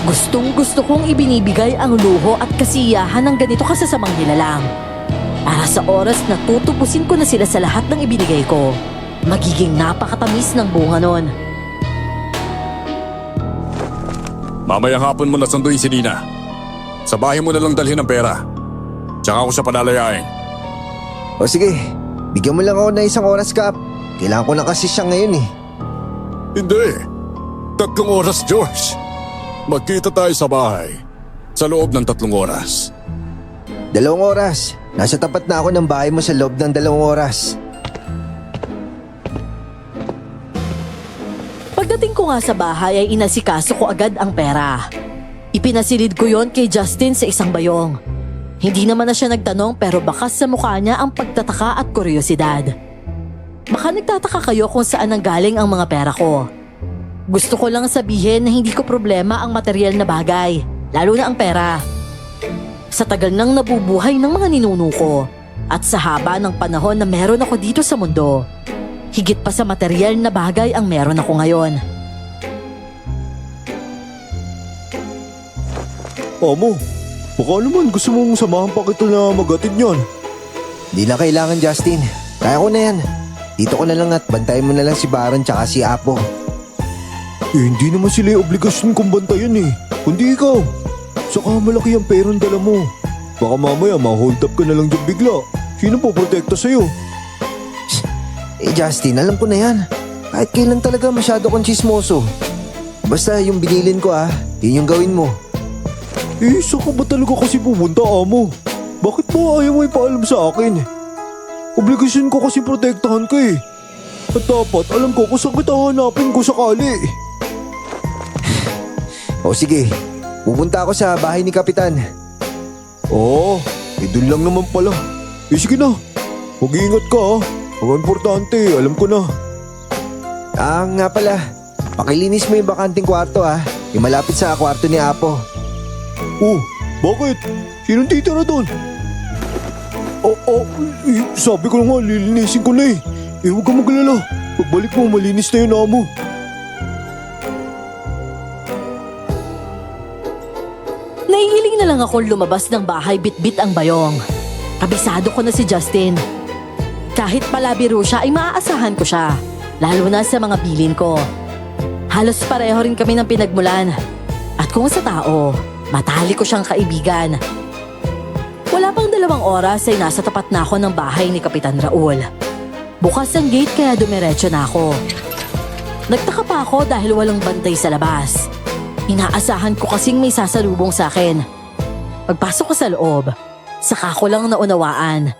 Gustong-gusto kong ibinibigay ang luho at kasiyahan ng ganito kasasamang nilalang. Para sa oras na tutubusin ko na sila sa lahat ng ibinigay ko, magiging napakatamis ng bunga nun. Mamayang hapon mo na sunduin si Nina. Sa bahay mo na lang dalhin ang pera. Tsaka ako siya palalayain. O sige, bigyan mo lang ako na isang oras Kap. Kailangan ko na kasi siya ngayon eh. Hindi. 3 oras, George. Magkita tayo sa bahay. Sa loob ng 3 oras. 2 oras. Nasa tapat na ako ng bahay mo sa loob ng 2 oras. Pagdating ko nga sa bahay ay inasikaso ko agad ang pera. Ipinasilid ko yon kay Justin sa isang bayong. Hindi naman na siya nagtanong pero bakas sa mukha niya ang pagtataka at kuryosidad. Baka nagtataka kayo kung saan nanggaling ang mga pera ko. Gusto ko lang sabihin na hindi ko problema ang material na bagay, lalo na ang pera. Sa tagal nang nabubuhay ng mga ninuno ko at sa haba ng panahon na meron ako dito sa mundo, higit pa sa material na bagay ang meron ako ngayon. Amo, baka naman gusto mong samahan pa kita na magatid niyan. Di na kailangan Justin. Kaya ko na yan. Dito ko na lang at bantayan mo na lang si Baron tsaka si Apo. Hindi naman sila yung obligasyon kong bantayan eh. Kundi ikaw. Saka malaki ang perang dala mo. Baka mamaya ma-hold up ka na lang dyan bigla. Sino po protekta sa'yo? Justin, alam ko na yan. Kahit kailan talaga masyado kang chismoso. Basta yung binilin ko yun yung gawin mo. Saan ka ba talaga kasi pupunta, Amo? Bakit ba ayaw mo ipaalam sa akin? Obligasyon ko kasi protektahan ka eh. At dapat alam ko kung saan kita hanapin ko sakali. O sige, pupunta ako sa bahay ni Kapitan. Doon lang naman pala. Sige na, mag-iingat ka ha. Ang importante, alam ko na. Nga pala, pakilinis mo yung bakanting kwarto yung malapit sa kwarto ni Apo. Bakit? Sinong titira doon? Sabi ko na nga, lilinisin ko na eh. Huwag ka maglala. Pagbalik mo, malinis na yun, Amo. Naihiling na lang ako lumabas ng bahay bitbit ang bayong. Kabisado ko na si Justin. Kahit palabiro siya ay maaasahan ko siya, lalo na sa mga bilin ko. Halos pareho rin kami ng pinagmulan. At kung sa tao, matali ko siyang kaibigan. Wala pang 2 oras ay nasa tapat na ako ng bahay ni Kapitan Raul. Bukas ang gate kaya dumiretso na ako. Nagtaka pa ako dahil walang bantay sa labas. Inaasahan ko kasing may sasalubong sa akin. Pagpasok ko sa loob, saka ko lang naunawaan.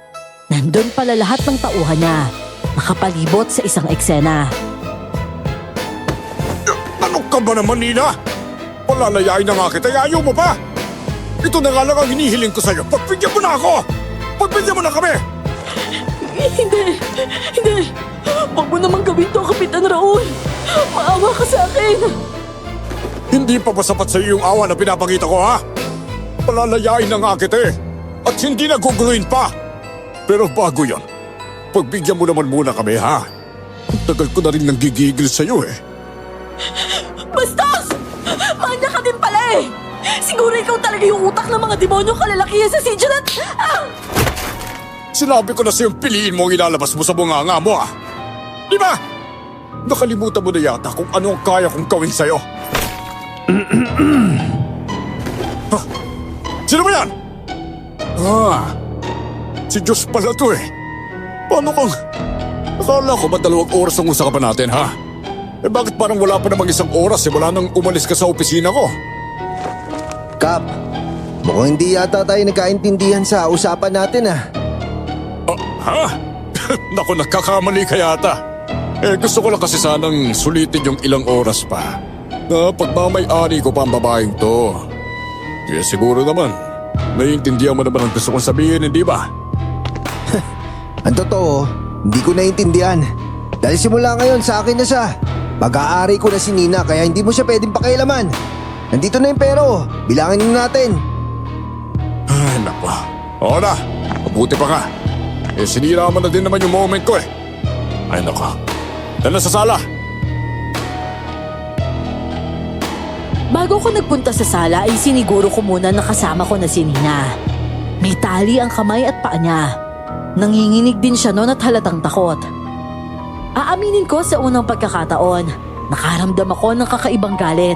Nandun pala lahat ng tauhan niya, nakapalibot sa isang eksena. Ano ka ba naman, Nina? Palalayain na nga kita, ayaw mo pa? Ito na nga lang ang hinihiling ko sa'yo. Pagbigyan mo na ako! Pagbigyan mo na kami! Hindi! Huwag mo naman gawin to, Kapitan Raul! Maawa ka sa akin! Hindi pa ba sapat sa'yo yung awa na pinapakita ko, ha? Palalayain na nga kita eh. At hindi na guguluhin pa. Pero bago yon, pagbigyan mo naman muna kami, ha? Ang tagal ko na rin nang gigigil sa'yo eh. Bastos! Manya ka din pala eh! Siguro ikaw talaga yung utak ng mga demonyong kalalakihan sa Sijulat! Ah! Sinabi ko na sa'yo piliin mo ang ilalabas mo sa bunganga mo, ha? Di ba? Nakalimutan mo na yata kung ano ang kaya kong gawin sa'yo. Ha? Sino ba yan? Si Diyos pala to eh. Paano kung... Akala ko ba 2 oras ang usapan natin, ha? Eh bakit parang wala pa namang 1 oras eh wala nang umalis ka sa opisina ko? Kap, mukhang hindi yata tayo nagkaintindihan sa usapan natin ah. Ha? Naku, nagkakamali ka yata. Eh gusto ko lang kasi sanang sulitin yung ilang oras pa. Na pagmamay-ari ko pa ang babaeng to. Kaya siguro naman, naiintindihan mo naman ang gusto kong sabihin, hindi ba? Ang totoo, hindi ko naiintindihan. Dahil simula ngayon sa akin na siya. Mag-aari ko na si Nina kaya hindi mo siya pwedeng pakialaman. Nandito na yung pero, bilangin natin. Ay, naku. Oo na, mabuti pa ka. Eh sinira mo na din naman yung moment ko eh. Ay, naku. Dala sa sala. Bago ko nagpunta sa sala ay siniguro ko muna na kasama ko na si Nina. May tali ang kamay at paa niya. Nanginginig din siya noon at halatang takot. Aaminin ko sa unang pagkakataon, nakaramdam ako ng kakaibang galit.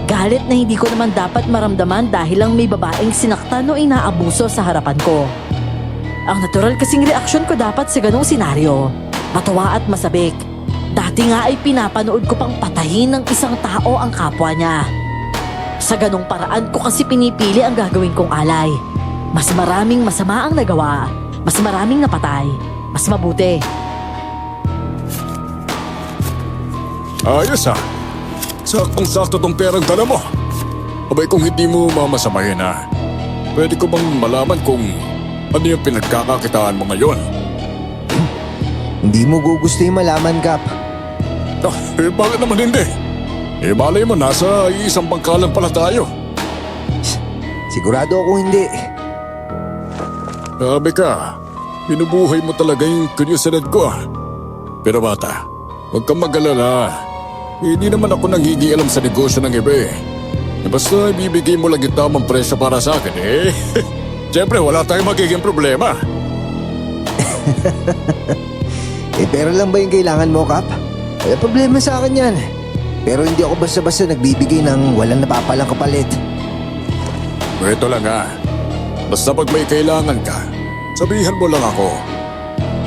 Galit na hindi ko naman dapat maramdaman dahil lang may babaeng sinaktan o inaabuso sa harapan ko. Ang natural kasing reaksyon ko dapat sa ganong senaryo, matawa at masabik. Dati nga ay pinapanood ko pang patayin ng isang tao ang kapwa niya. Sa ganong paraan ko kasi pinipili ang gagawin kong alay. Mas maraming masama ang nagawa, mas maraming napatay, mas mabuti. Ayos ha. Saktong-sakto tong perang dala mo. Abay kung hindi mo mamasamahin ha. Pwede ko bang malaman kung ano yung pinagkakakitaan mo ngayon? Hindi mo gugustuhin malaman, Kap. Eh bakit naman hindi? Eh malay mo nasa isang bangkalan pala tayo. Sigurado ako hindi. Sabi ka, binubuhay mo talaga yung kuryosidad ko ah. Pero bata, huwag kang mag-alala. Hindi naman ako nangigialam sa negosyo ng iba eh. Basta ibibigay mo lang yung tamang presyo para sa akin eh. Siyempre wala tayong magiging problema. Pero lang ba yung kailangan mo, Kap? Wala problema sa akin yan. Pero hindi ako basta-basta nagbibigay ng walang napapalang kapalit. Ito lang ha. Basta pag may kailangan ka, sabihan mo lang ako.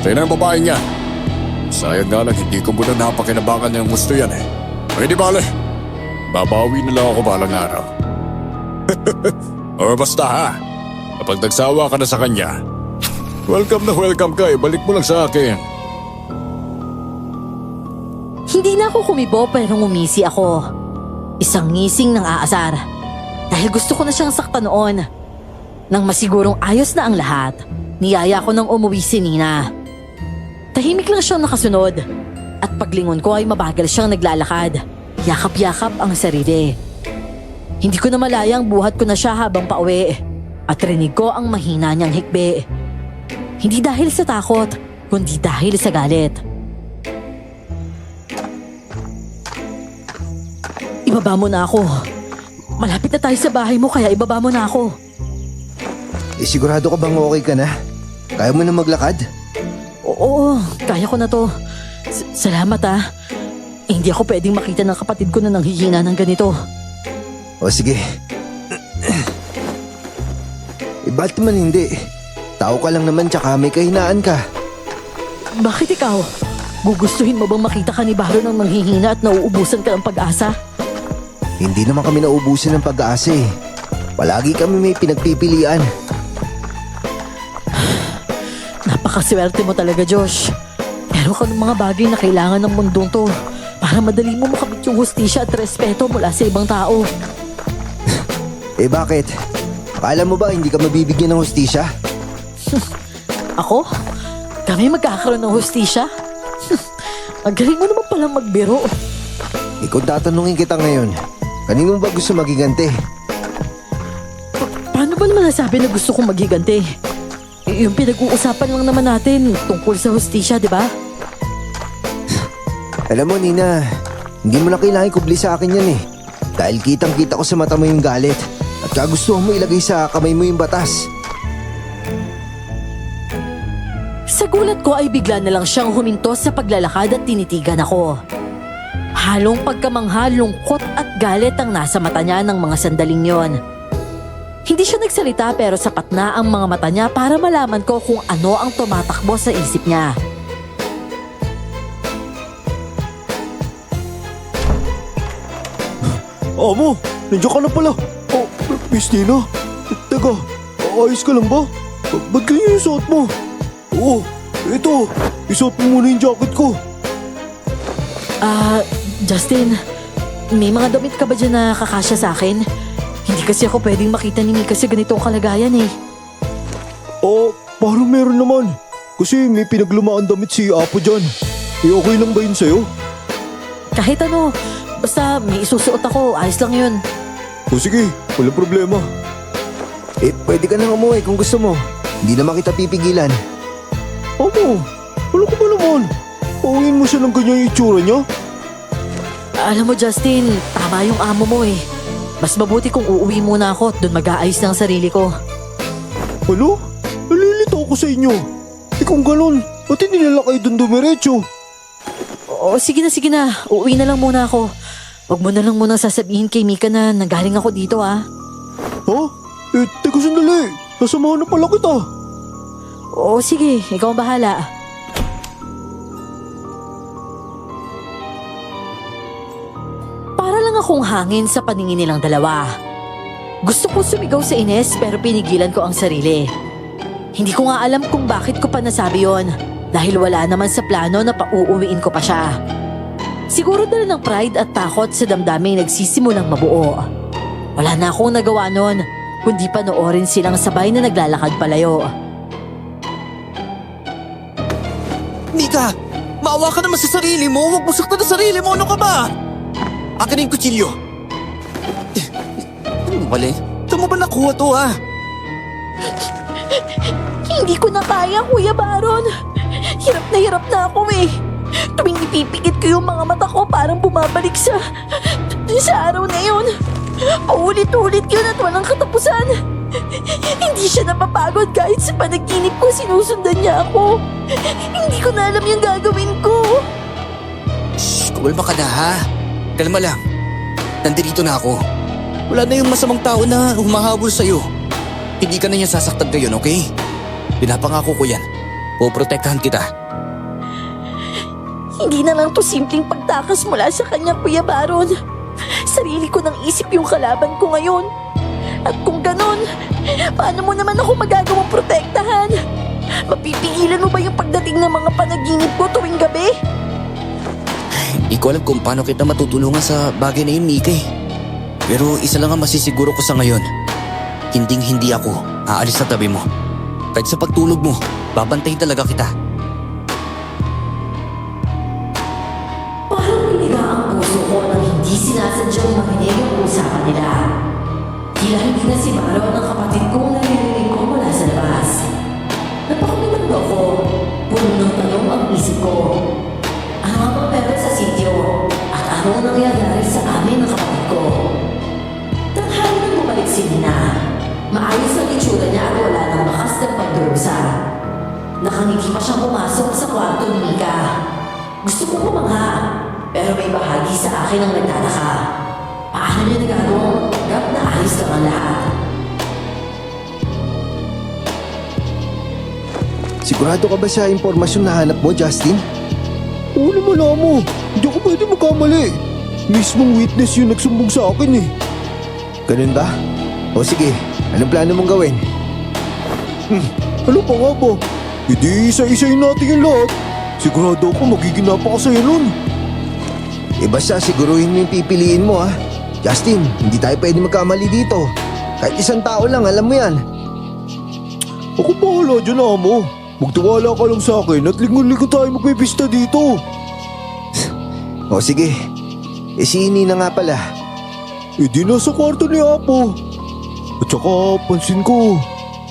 Sa'yo na ang babaeng yan. Sayang nga lang hindi ko muna napakinabangan ng gusto yan eh. Pwede bale, babawi na lang ako balang araw. O basta ha, kapag nagsawa ka na sa kanya, welcome na welcome ka, ibalik mo lang sa akin. Hindi na ako kumibo pero ngumisi ako. Isang ngising ng aasar. Dahil gusto ko na siyang saktan noon. Nang masigurong ayos na ang lahat, niyaya ko nang umuwi si Nina. Tahimik lang siyang nakasunod. At paglingon ko ay mabagal siyang naglalakad. Yakap-yakap ang sarili. Hindi ko na malayang buhat ko na siya habang pauwi. At rinig ko ang mahina niyang hikbi. Hindi dahil sa takot, kundi dahil sa galit. Ibaba mo na ako. Malapit na tayo sa bahay mo kaya ibaba mo na ako. Sigurado ka bang okay ka na? Kaya mo na maglakad? Oo, kaya ko na to. Salamat ah. Hindi ako pwedeng makita ng kapatid ko na nanghihina ng ganito. O sige. Ba't naman hindi? Tao ka lang naman tsaka may kahinaan ka. Bakit ikaw? Gugustuhin mo bang makita ka ni Baro ng nanghihina at nauubusan ka ng pag-asa? Hindi naman kami naubusan ng pag-asa eh. Palagi kami may pinagpipilian. Napakaswerte mo talaga, Josh. Meron ka ng mga bagay na kailangan ng mundong to para madali mo makamit yung hustisya at respeto mula sa ibang tao. Eh bakit? Akala mo ba hindi ka mabibigyan ng hustisya? Ako? Kami magkakaroon ng hustisya? Ang galing mo naman palang magbiro. Eh kung tatanungin kita ngayon, kanino ba gusto magiganti? Paano ba naman nasabi na gusto kong maghiganti? Yung pinag-uusapan lang naman natin tungkol sa hustisya, di ba? Alam mo Nina, hindi mo na kailangan kubli sa akin yan eh. Dahil kitang-kita ko sa mata mo yung galit at kagustuhan mo ilagay sa kamay mo yung batas. Sa gulat ko ay bigla na lang siyang huminto sa paglalakad at tinitigan ako. Halong pagkamangha, lungkot at galit ang nasa mata niya ng mga sandaling yon. Hindi siya nagsalita pero sapat na ang mga mata niya para malaman ko kung ano ang tumatakbo sa isip niya. Amo, nandiyan ka na pala. Oh, Miss Tina. Teka, ayos ka lang ba? Ba't ganyan yung suot mo? Oo, ito. Isuot mo muna yung jacket ko. Justin, may mga damit ka ba dyan na kakasya sa akin? Hindi kasi ako pwedeng makita ni Mika sa ganitong kalagayan eh. Parang meron naman. Kasi may pinaglumaan damit si Apo dyan. Eh, okay lang ba yun sa'yo? Kahit ano, basta may isusuot ako, ayos lang yun. O sige, walang problema. Eh pwede ka nang umuwi kung gusto mo. Hindi naman kita pipigilan. Amo, ano ka ba naman? Pauwiin mo siya ng ganyan yung itsura niya? Alam mo Justin, tama yung amo mo eh. Mas mabuti kung uuwi muna ako at doon mag-aayos ng sarili ko. Ano? Nalilito ako sa inyo. Eh kung ganun, ba't hindi nila kayo doon dumiretso? Oo, sige na. Uuwi na lang muna ako. Huwag mo na lang munang sasabihin kay Mika na nanggaling ako dito ah. Ha? Eh, teka sandali. Nasamahan na pala kita. Oo, sige. Ikaw ang bahala. Para lang akong hangin sa paningin nilang dalawa. Gusto ko sumigaw sa Ines pero pinigilan ko ang sarili. Hindi ko nga alam kung bakit ko pa nasabi yon dahil wala naman sa plano na pauuwiin ko pa siya. Siguro dala ng pride at takot sa damdaming nagsisimulang mabuo. Wala na akong nagawa nun, kundi panoorin silang sabay na naglalakad palayo. Mika, maawa ka naman sa sarili mo. Huwag mo saktan ang sarili mo. Ano ka ba? Akin na yung kutsilyo. Ano pala eh? Saan mo ba nakuha to ha? Hindi ko na kaya, Kuya Baron. Hirap na ako eh. Tuwing ipipikit ko yung mga mata ko parang bumabalik sa araw na yun. Paulit-ulit yun at walang katapusan. Hindi siya napapagod kahit sa panaginip ko sinusundan niya ako. Hindi ko na alam yung gagawin ko. Shh, kumalma ka na ha. Kalma lang. Nandito na ako. Wala na yung masamang tao na humahabol sa'yo. Hindi ka na niya sasaktan ngayon, okay? Pinapangako ko yan. Poprotektahan kita. Hindi na lang to simpleng pagtakas mula sa kanya, Kuya Baron. Sarili ko nang isip yung kalaban ko ngayon. At kung ganon, paano mo naman ako magagawang protektahan? Mapipigilan mo ba yung pagdating ng mga panaginip ko tuwing gabi? Hindi ko alam kung paano kita matutulungan sa bagay na yun, Mika eh. Pero isa lang ang masisiguro ko sa ngayon. Hinding-hindi ako aalis sa tabi mo. Kahit sa pagtulog mo, babantayin talaga kita. Parang piniga ang puso ko nang hindi sinasadyang makinig ang usapan nila. Tila hindi na si Maro ng kapatid kong naririnig ko mula sa labas. Napakulitan ko ako. Puno ng tanong ang isip ko. Ano nga bang meron sa sityo? At anong nangyayari sa amin ng kapatid ko? Tanghali nang bumalik si Nina. Maayos ang itsura niya at wala nang bakas ng pagdurusa. Nakangiti pa siyang pumasok sa kwarto ni Mika. Gusto ko pumangha, pero may bahagi sa akin ang nagtataka. Paano niya nagagawang magpanggap na ayos lang ang lahat? Sigurado ka ba sa impormasyon na hanap mo, Justin? Oo naman, Amo. Hindi ako pwede magkamali. Mismong witness yung nagsumbong sa akin eh. Ganun ba? O sige, anong plano mong gawin? Ano pa nga ba? Hindi isa-isayin natin yung lahat. Sigurado ako magiging napakasaya nun. Eh basta siguruhin mo yung pipiliin mo ha. Justin, hindi tayo pwede magkamali dito. Kahit isang tao lang, alam mo yan. Ako bahala dyan, amo. Magtiwala ka lang sa akin at lingon-lingon tayo magpipista dito. O sige, si Nina nga pala. Di nasa kwarto ni Apo. At saka pansin ko,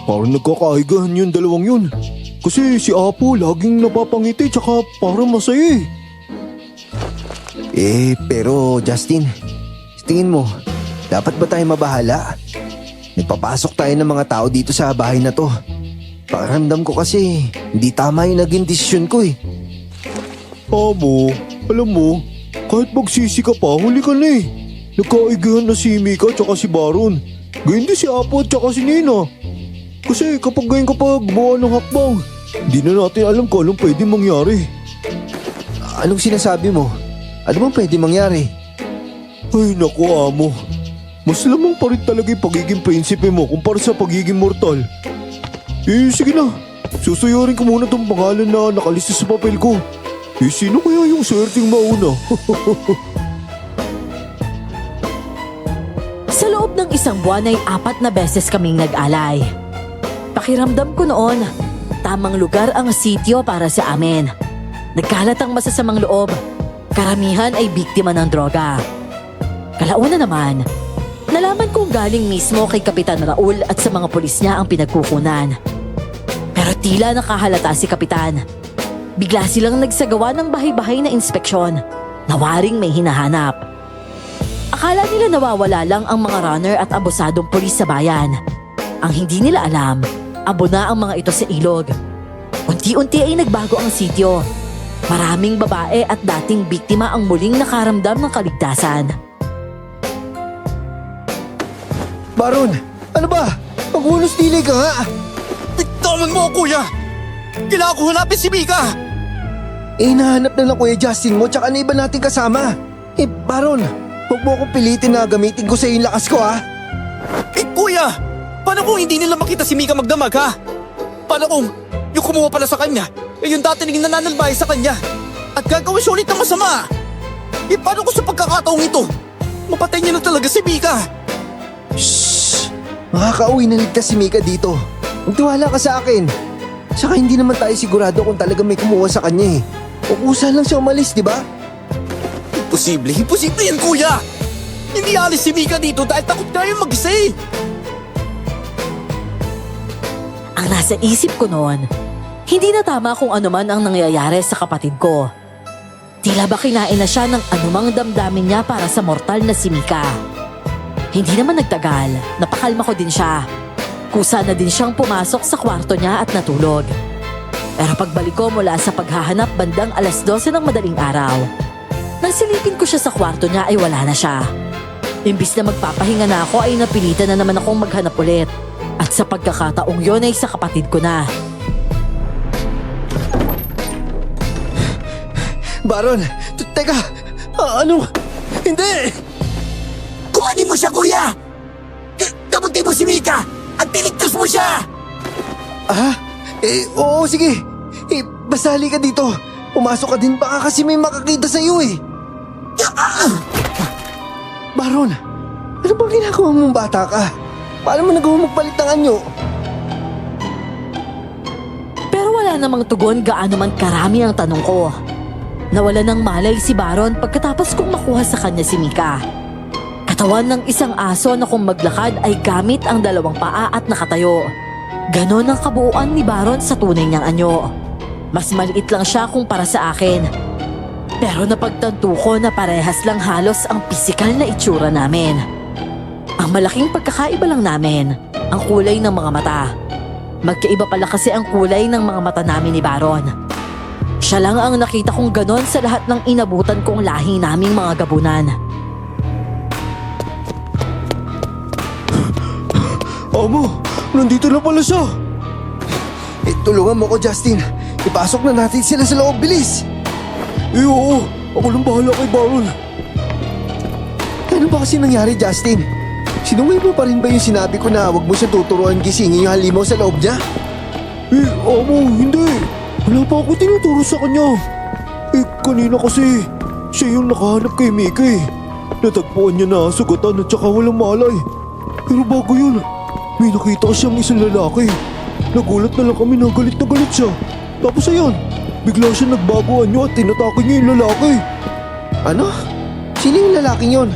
parang nagkakaigahan yung dalawang yun. Kasi si Apo laging napapangiti tsaka parang masaya Pero Justin, tingin mo, dapat ba tayo mabahala? Nagpapasok tayo ng mga tao dito sa bahay na to. Pakiramdam ko kasi, hindi tama yung naging desisyon ko eh. Amo, alam mo, kahit magsisi ka pa, huli ka na eh. Nagkaigahan na si Mika tsaka si Baron. Ganyan din si Apo at tsaka si Nina. Kasi kapag ganyan ka pa gumawa ng hakbang, hindi na natin alam kung anong pwede mangyari. Anong sinasabi mo? Ano bang pwede mangyari? Ay naku, Amo. Mas lamang pa rin talaga yung pagiging prinsipe mo kumpara sa pagiging mortal. Sige na. Susuyorin ko muna tong pangalan na nakalista sa papel ko. Sino kaya yung swerteng mauna? Sa loob ng isang buwan ay 4 na beses kaming nag-alay. Pakiramdam ko noon, tamang lugar ang sityo para sa amin. Nagkalat ang masasamang loob. Karamihan ay biktima ng droga. Kalauna naman, nalaman kong galing mismo kay Kapitan Raul at sa mga pulis niya ang pinagkukunan. Pero tila nakahalata si Kapitan. Bigla silang nagsagawa ng bahay-bahay na inspeksyon na waring may hinahanap. Akala nila nawawala lang ang mga runner at abusadong pulis sa bayan. Ang hindi nila alam, abo na ang mga ito sa ilog. Unti-unti ay nagbago ang sityo. Maraming babae at dating biktima ang muling nakaramdam ng kaligtasan. Baron, ano ba? Maghunos dili ka nga. Tawan mo, kuya! Kailangan ko hanapin si Mika! Nahanap na lang Kuya Justin mo tsaka na iba nating kasama. Baron, huwag mo akong pilitin na gamitin ko sa yung lakas ko ha. Kuya! Paano kung hindi nila makita si Mika magdamag, ha? Paano kung yung kumuha pala sa kanya, yung dati naging nananalbahe sa kanya at gagawin siya ulit ng masama? Paano kung sa pagkakataong ito, mapatay niya na talaga si Mika? Shhh! Makakauwi na ligtas si Mika dito. Magtiwala ka sa akin. Saka hindi naman tayo sigurado kung talaga may kumuha sa kanya eh. Ukusa lang siya umalis, di ba? Imposible yan, kuya! Hindi alis si Mika dito dahil takot tayo mag-isa eh! Ang nasa isip ko noon, hindi na tama kung ano man ang nangyayari sa kapatid ko. Tila ba kinain na siya ng anumang damdamin niya para sa mortal na si Mika. Hindi naman nagtagal, napakalma ko din siya. Kusa na din siyang pumasok sa kwarto niya at natulog. Pero pagbalik ko mula sa paghahanap bandang 12:00 ng madaling araw, nang silipin ko siya sa kwarto niya ay wala na siya. Imbis na magpapahinga na ako ay napilitan na naman akong maghanap ulit. At sa pagkakataong yon ay sa kapatid ko na. Baron, teka! Ano? Hindi! Kuhanin mo siya, kuya! Kabuti mo si Mika at piligtas mo siya! Oo sige. Basta halika dito. Pumasok ka din baka kasi may makakita sa iyo eh. Baron, ano bang ginagawa mong bata ka? Paano mo nagawa magpalit ng anyo? Pero wala namang tugon gaano man karami ang tanong ko. Nawala ng malay si Baron pagkatapos kong makuha sa kanya si Mika. Katawan ng isang aso na kung maglakad ay gamit ang 2 paa at nakatayo. Ganon ang kabuuan ni Baron sa tunay niyang anyo. Mas maliit lang siya kumpara sa akin. Pero napagtanto ko na parehas lang halos ang pisikal na itsura namin. Ang malaking pagkakaiba lang namin, ang kulay ng mga mata. Magkaiba pala kasi ang kulay ng mga mata namin ni Baron. Siya lang ang nakita kong ganon sa lahat ng inabutan kong lahi naming mga gabunan. Amo, nandito na pala siya. Tulungan mo ko, Justin. Ipasok na natin sila sa loob, bilis! Oo, ako lang bahala kay Baron. Ano ba kasi nangyari, Justin? Sinungay mo pa rin ba yung sinabi ko na huwag mo siya tuturuan gisingin yung halimaw sa loob niya? Amo, hindi. Wala pa ako tinuturo sa kanya. Kanina kasi, siya yung nakahanap kay Mika eh. Natagpuan niya na sugatan at saka walang malay. Pero bago yun, may nakita siyang isang lalaki. Nagulat na lang kami na galit siya. Tapos ayun, bigla siya nagbago anyo at tinatake niya yung lalaki. Ano? Sino yung lalaking yon?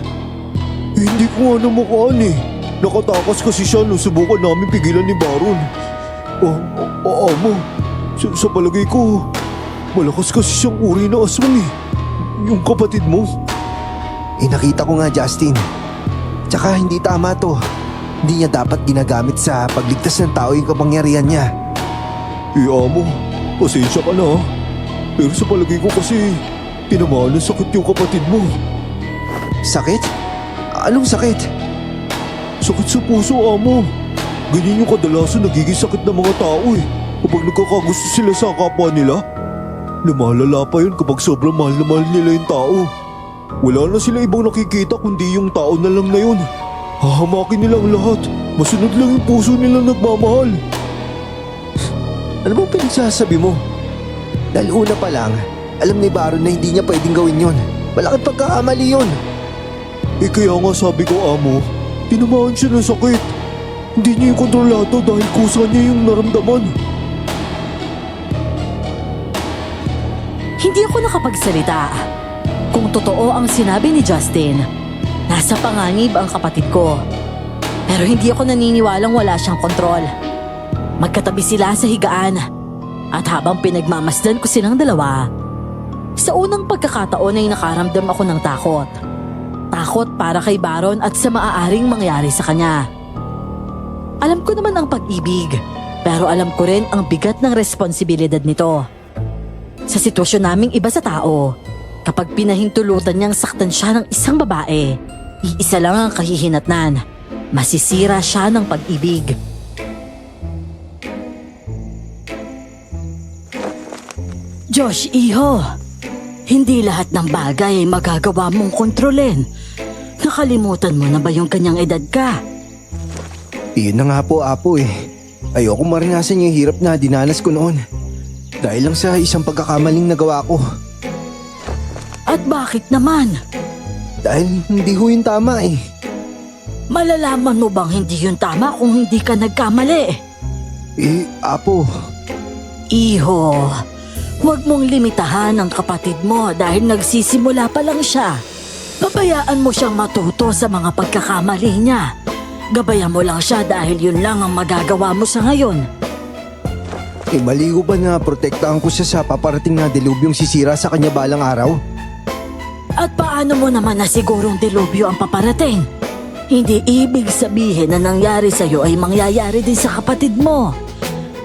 Hindi ko nga namakaan eh. Nakatakas kasi siya nung subukan namin pigilan ni Baron. Amo, sa palagay ko, malakas kasi siyang uri na aswang eh. Yung kapatid mo. Nakita ko nga, Justin. Tsaka hindi tama to. Hindi niya dapat ginagamit sa pagligtas ng tao yung kapangyarihan niya. Amo, pasensya ka na. Pero sa palagay ko kasi, tinamaan ng sakit yung kapatid mo. Sakit? Anong sakit? Sakit sa puso, amo. Ganyan yung kadalasan nagiging sakit ng mga tao eh. Kapag nagkakagusto sila sa kapwa nila. Lumalala pa yun kapag sobrang mahal na mahal nila yung tao. Wala na sila ibang nakikita kundi yung tao na lang na yun. Hahamakin nila ang lahat. Masunod lang yung puso nila nagmamahal. Ano bang pinagsasabi mo? Dahil una pa lang, alam ni Baron na hindi niya pwedeng gawin yon. Malaking pagkakamali yun. Kaya nga sabi ko, amo, tinamaan siya ng sakit. Hindi niya yung kontrolado dahil kusa niya yung naramdaman. Hindi ako nakapagsalita. Kung totoo ang sinabi ni Justin, nasa panganib ang kapatid ko. Pero hindi ako naniniwalang wala siyang kontrol. Magkatabi sila sa higaan. At habang pinagmamasdan ko silang dalawa, sa unang pagkakataon ay nakaramdam ako ng takot. Takot para kay Baron at sa maaaring mangyari sa kanya. Alam ko naman ang pag-ibig, pero alam ko rin ang bigat ng responsibilidad nito. Sa sitwasyon naming iba sa tao, kapag pinahintulutan niyang saktan siya ng isang babae, iisa lang ang kahihinatnan. Masisira siya ng pag-ibig. Josh, iho, hindi lahat ng bagay ay magagawa mong kontrolin. Nakalimutan mo na ba yung kanyang edad ka? Iyon na nga po, Apo eh. Ayoko marinasan yung hirap na dinanas ko noon. Dahil lang sa isang pagkakamaling nagawa ko. At bakit naman? Dahil hindi ho yung tama eh. Malalaman mo bang hindi yun tama kung hindi ka nagkamali? Apo. Iho, huwag mong limitahan ang kapatid mo dahil nagsisimula pa lang siya. Pabayaan mo siyang matuto sa mga pagkakamali niya. Gabayan mo lang siya dahil yun lang ang magagawa mo sa ngayon. Mali ko ba na protektahan ko siya sa paparating na dilubyong sisira sa kanya balang araw? At paano mo naman na sigurong dilubyo ang paparating? Hindi ibig sabihin na nangyari sa'yo ay mangyayari din sa kapatid mo.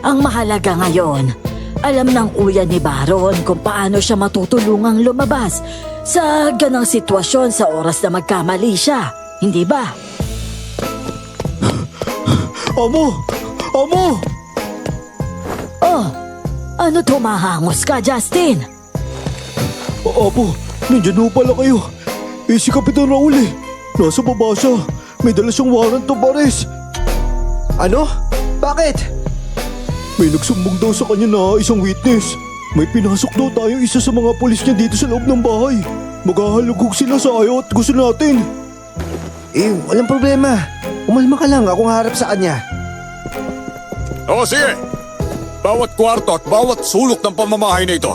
Ang mahalaga ngayon, alam ng kuya ni Baron kung paano siya matutulungang lumabas sa ganang sitwasyon sa oras na magkamali siya. Hindi ba? Amo! Amo! Oh, ano tumahangos ka, Justin? Apo, nandiyan ho pala kayo. Si Kapitan Raul eh. Nasa baba siya. May dala siyang warrant of arrest. Ano? Bakit? May nagsumbong daw sa kanya na isang witness. May pinasok daw tayong isa sa mga pulis niya dito sa loob ng bahay. Maghahalugog sila sa ayaw at gusto natin. Walang problema. Umalma ka lang, akong harap sa kanya. O sige, bawat kwarto at bawat sulok ng pamamahay na ito,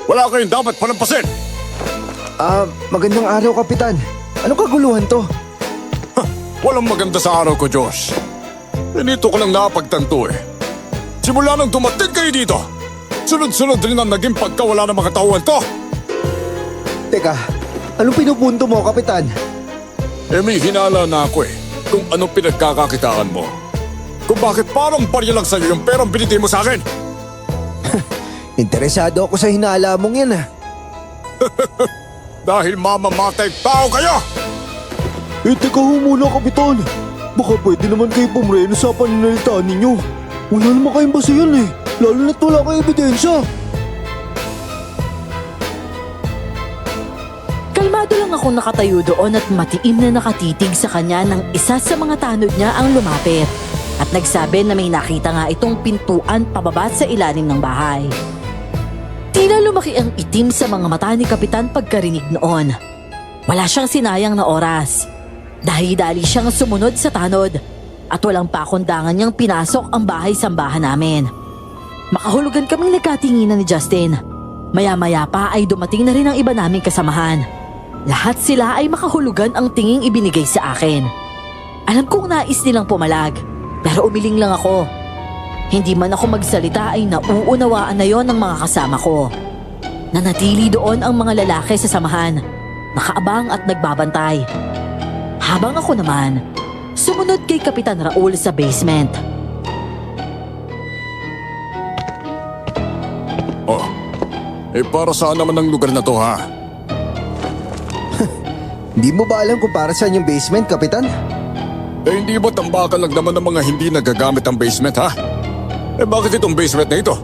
wala kayong dapat palampasin. Magandang araw, Kapitan. Anong kaguluhan to? Walang maganda sa araw ko, Josh. Nito ko lang napagtanto eh. Simula nang dumating kayo dito, sunod-sunod rin ang naging pagkawala ng mga tauhan to. Teka, anong pinupunto mo, Kapitan? May hinala na ako eh kung anong pinagkakakitaan mo. Kung bakit parang barya lang sa'yo yung perang binigay mo sa akin. Interesado ako sa hinala mong yan ah. Dahil mamamatay tao kayo! Teka ho muna, Kapitan. Baka pwede naman kayo pumreno sa paninalitaan ninyo. Wala naman kayong basihan eh. Lalo na't wala kayong ebidensya. Kalmado lang akong nakatayo doon at matiim na nakatitig sa kanya nang isa sa mga tanod niya ang lumapit. At nagsabi na may nakita nga itong pintuan pababa sa ilalim ng bahay. Tila lumaki ang itim sa mga mata ni Kapitan pagkarinig noon. Wala siyang sinayang na oras. Dali-dali siyang sumunod sa tanod at walang pakundangan niyang pinasok ang bahay-sambahan namin. Makahulugan kaming nagkatinginan ni Justin. Maya-maya pa ay dumating na rin ang iba naming kasamahan. Lahat sila ay makahulugan ang tinging ibinigay sa akin. Alam kong nais nilang pumalag, pero umiling lang ako. Hindi man ako magsalita ay nauunawaan na yon ng mga kasama ko. Nanatili doon ang mga lalaki sa samahan, nakaabang at nagbabantay. Habang ako naman, sumunod kay Kapitan Raul sa basement. Oh, para saan naman ang lugar na to ha? Hindi mo ba alam kung para saan yung basement, Kapitan? Hindi ba tambakan lang naman ng mga hindi nagagamit ang basement ha? Bakit itong basement na ito?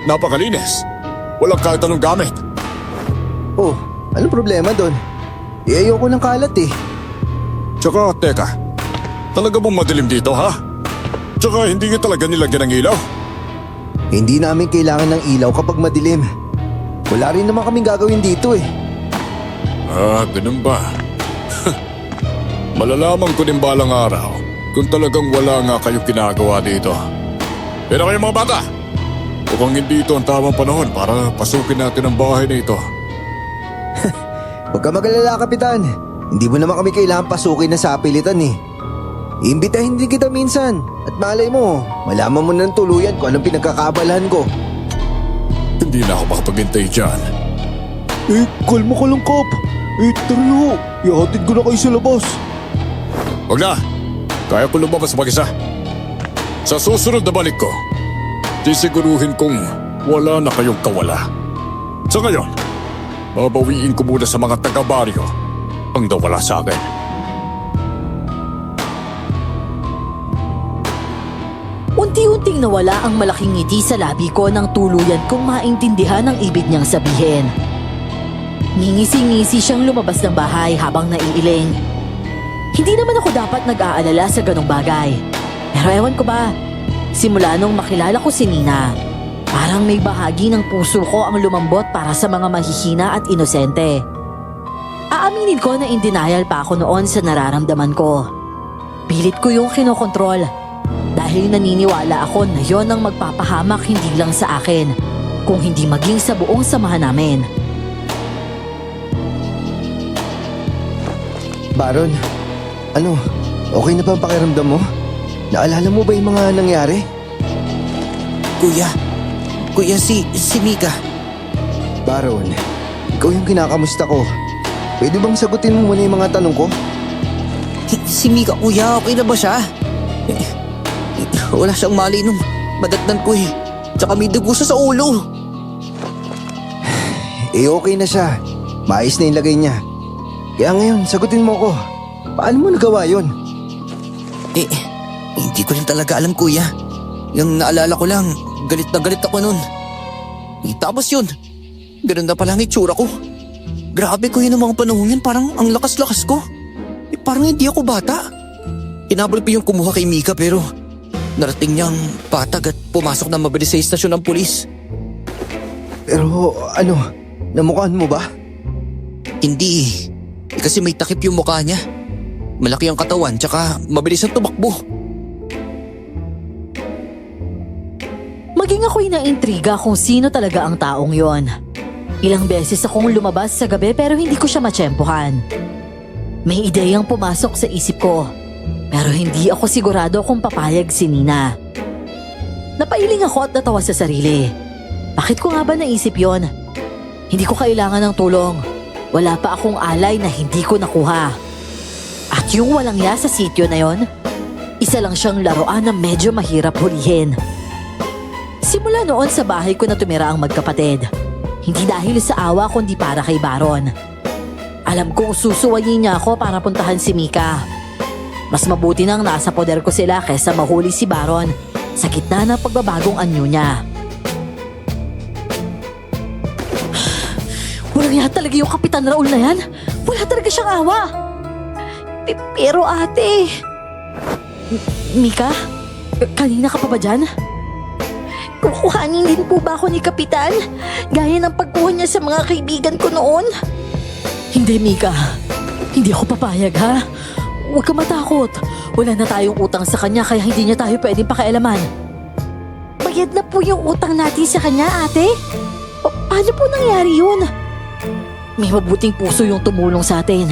Napakalinis. Walang kahit anong gamit. Oh, anong problema doon? Ayoko ng kalat eh. Tsaka, teka. Talaga bang madilim dito ha? Tsaka hindi talaga nilagyan ng ilaw? Hindi namin kailangan ng ilaw kapag madilim. Wala rin naman kaming gagawin dito eh. Ganun ba? Malalaman ko din balang araw kung talagang wala nga kayong ginagawa dito. Pero kayo mga bata, mukhang hindi ito ang tamang panahon para pasukin natin ang bahay na ito. Huwag ka mag-alala, Kapitan. Hindi mo naman kami kailangan pasukin na sa pilitan eh. Iimbitahin din kita minsan. At malay mo, malaman mo ng tuluyan kung anong pinagkakabalahan ko. Hindi na ako makapaghintay dyan. Kalma ka lang, Kap. Tara na. Ihatid ko na kayo sa labas. Huwag na! Kaya ko lumabas mag-isa. Sa susunod na balik ko, sisiguruhin kong wala na kayong kawala. Sa ngayon, babawiin ko muna sa mga taga-baryo ang nawala sa akin. Unti-unting nawala ang malaking ngiti sa labi ko nang tuluyan kong maintindihan ang ibig niyang sabihin. Ngingisi-ngisi siyang lumabas ng bahay habang naiiling. Hindi naman ako dapat nag-aalala sa ganong bagay. Pero ewan ko ba, simula nung makilala ko si Nina, parang may bahagi ng puso ko ang lumambot para sa mga mahihina at inosente. Aaminin ko na in denial pa ako noon sa nararamdaman ko. Pilit ko yung kinokontrol dahil naniniwala ako na yon ang magpapahamak hindi lang sa akin, kung hindi maging sa buong samahan namin. Baron, okay na ba ang pakiramdam mo? Naalala mo ba yung mga nangyari? Kuya, si Mika. Baron, ikaw yung kinakamusta ko. Pwede bang sagutin mo muna yung mga tanong ko? Si Mika, kuya, okay na ba siya? Wala siyang mali nung madatnan ko eh. Tsaka may dugo siya sa ulo. Okay na siya. Maayos na yung lagay niya. Kaya ngayon, sagutin mo ko. Paano mo nagawa yun? Hindi ko rin talaga alam, kuya. Yung naalala ko lang, galit na galit ako nun. Tapos yun, ganun na pala ang itsura ko. Grabe ko yun ang mga panahon yun, parang ang lakas-lakas ko. Parang hindi ako bata. Inabol ko yung kumuha kay Mika pero narating niyang patag at pumasok na mabilis sa istasyon ng pulis. Pero namukhaan mo ba? Hindi kasi may takip yung mukha niya. Malaki ang katawan tsaka mabilis ang tumakbo. Maging ako'y naintriga kung sino talaga ang taong yon. Ilang beses akong lumabas sa gabi pero hindi ko siya matsyempohan. May ideyang pumasok sa isip ko, pero hindi ako sigurado kung papayag si Nina. Napailing ako at natawa sa sarili. Bakit ko nga ba naisip yon? Hindi ko kailangan ng tulong. Wala pa akong alay na hindi ko nakuha. At yung walang ya sa sityo na yon, isa lang siyang laruan na medyo mahirap hulihin. Simula noon sa bahay ko na tumira ang magkapatid. Hindi dahil sa awa kundi para kay Baron. Alam kong susuwayin niya ako para puntahan si Mika. Mas mabuti nang nasa poder ko sila kaysa mahuli si Baron sa gitna ng pagbabagong anyo niya. Walang yan talaga yung Kapitan Raul na yan. Wala talaga siyang awa. Pero ate... Mika? Kanina ka pa ba dyan? Kukuhanin din po ba ako ni Kapitan? Gaya ng pagkuha niya sa mga kaibigan ko noon? Hindi, Mika. Hindi ako papayag, ha? Huwag ka matakot. Wala na tayong utang sa kanya kaya hindi niya tayo pwedeng pakialaman. Bayad na po yung utang natin sa kanya, ate? Paano po nangyari yun? May mabuting puso yung tumulong sa atin.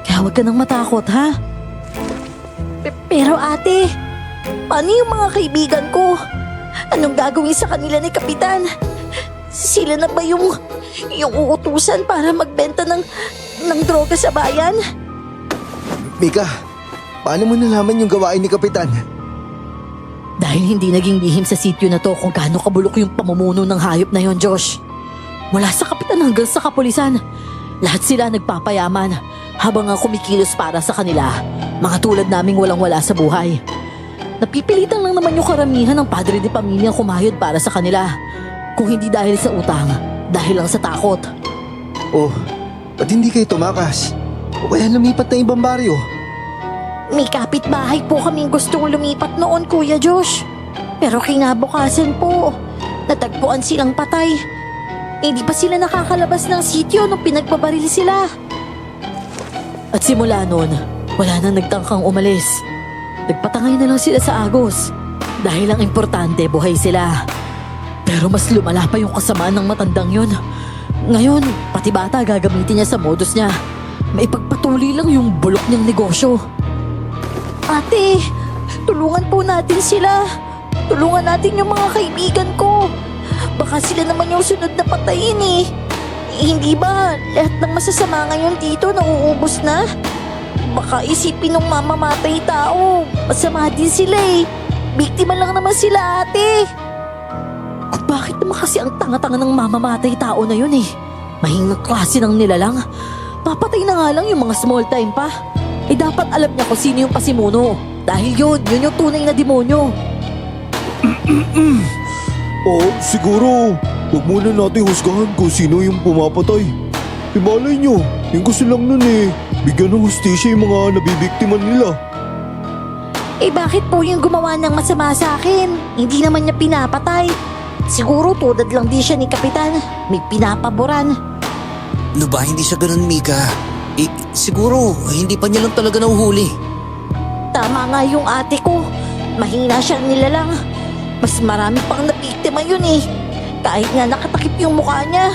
Kaya huwag ka nang matakot, ha? Pero ate, paano yung mga kaibigan ko? Anong gagawin sa kanila ni Kapitan? Sila na ba yung uutusan para magbenta ng droga sa bayan? Mika, paano mo nalaman yung gawain ni Kapitan? Dahil hindi naging lihim sa sityo na to kung gaano kabulok yung pamumuno ng hayop na yon, Josh. Mula sa kapitan hanggang sa kapulisan, lahat sila nagpapayaman habang ang kumikilos para sa kanila, mga tulad naming walang-wala sa buhay. Napipilitan lang naman yung karamihan ng padre de pamilya kumayod para sa kanila. Kung hindi dahil sa utang, dahil lang sa takot. Oh, ba't hindi kayo tumakas? O kaya lumipat na ibang baryo? May kapitbahay po kaming gustong lumipat noon, Kuya Josh. Pero kinabukasan po, natagpuan silang patay. Hindi pa sila nakakalabas ng sityo nung pinagpabaril sila. At simula noon, wala nang nagtangkang umalis. Nagpatangay na lang sila sa agos. Dahil ang importante, buhay sila. Pero mas lumala pa yung kasamaan ng matandang yun. Ngayon, pati bata gagamitin niya sa modus niya. Maipagpatuloy lang yung bulok niyang negosyo. Ate, tulungan po natin sila. Tulungan natin yung mga kaibigan ko. Baka sila naman yung sunod na patayin eh. Hindi ba lahat ng masasama ngayon dito nauubos na? Baka isipin ng mamamatay tao. Masama din sila eh. Biktima lang naman sila, ate. At bakit naman kasi ang tanga-tanga ng mamamatay tao na yun eh? Mahingang klase ng nilalang. Papatay na nga lang yung mga small time pa. Eh dapat alam niya kung sino yung pasimuno. Dahil yun yung tunay na demonyo. Oh, siguro, huwag muna natin husgahan kung sino yung pumapatay. Imalay nyo, yung gusto lang nun eh, bigyan ng hustisya yung mga nabibiktima nila. Eh bakit po yung gumawa ng masama sa akin? Hindi naman niya pinapatay. Siguro tudad lang di siya ni Kapitan. May pinapaboran. Ano ba, hindi siya ganun, Mika? Siguro, hindi pa niya lang talaga nahuhuli. Tama nga yung ate ko. Mahina siyang nilalang. Mas marami pang nabiktima yun eh. Kahit nga nakatakip yung mukha niya.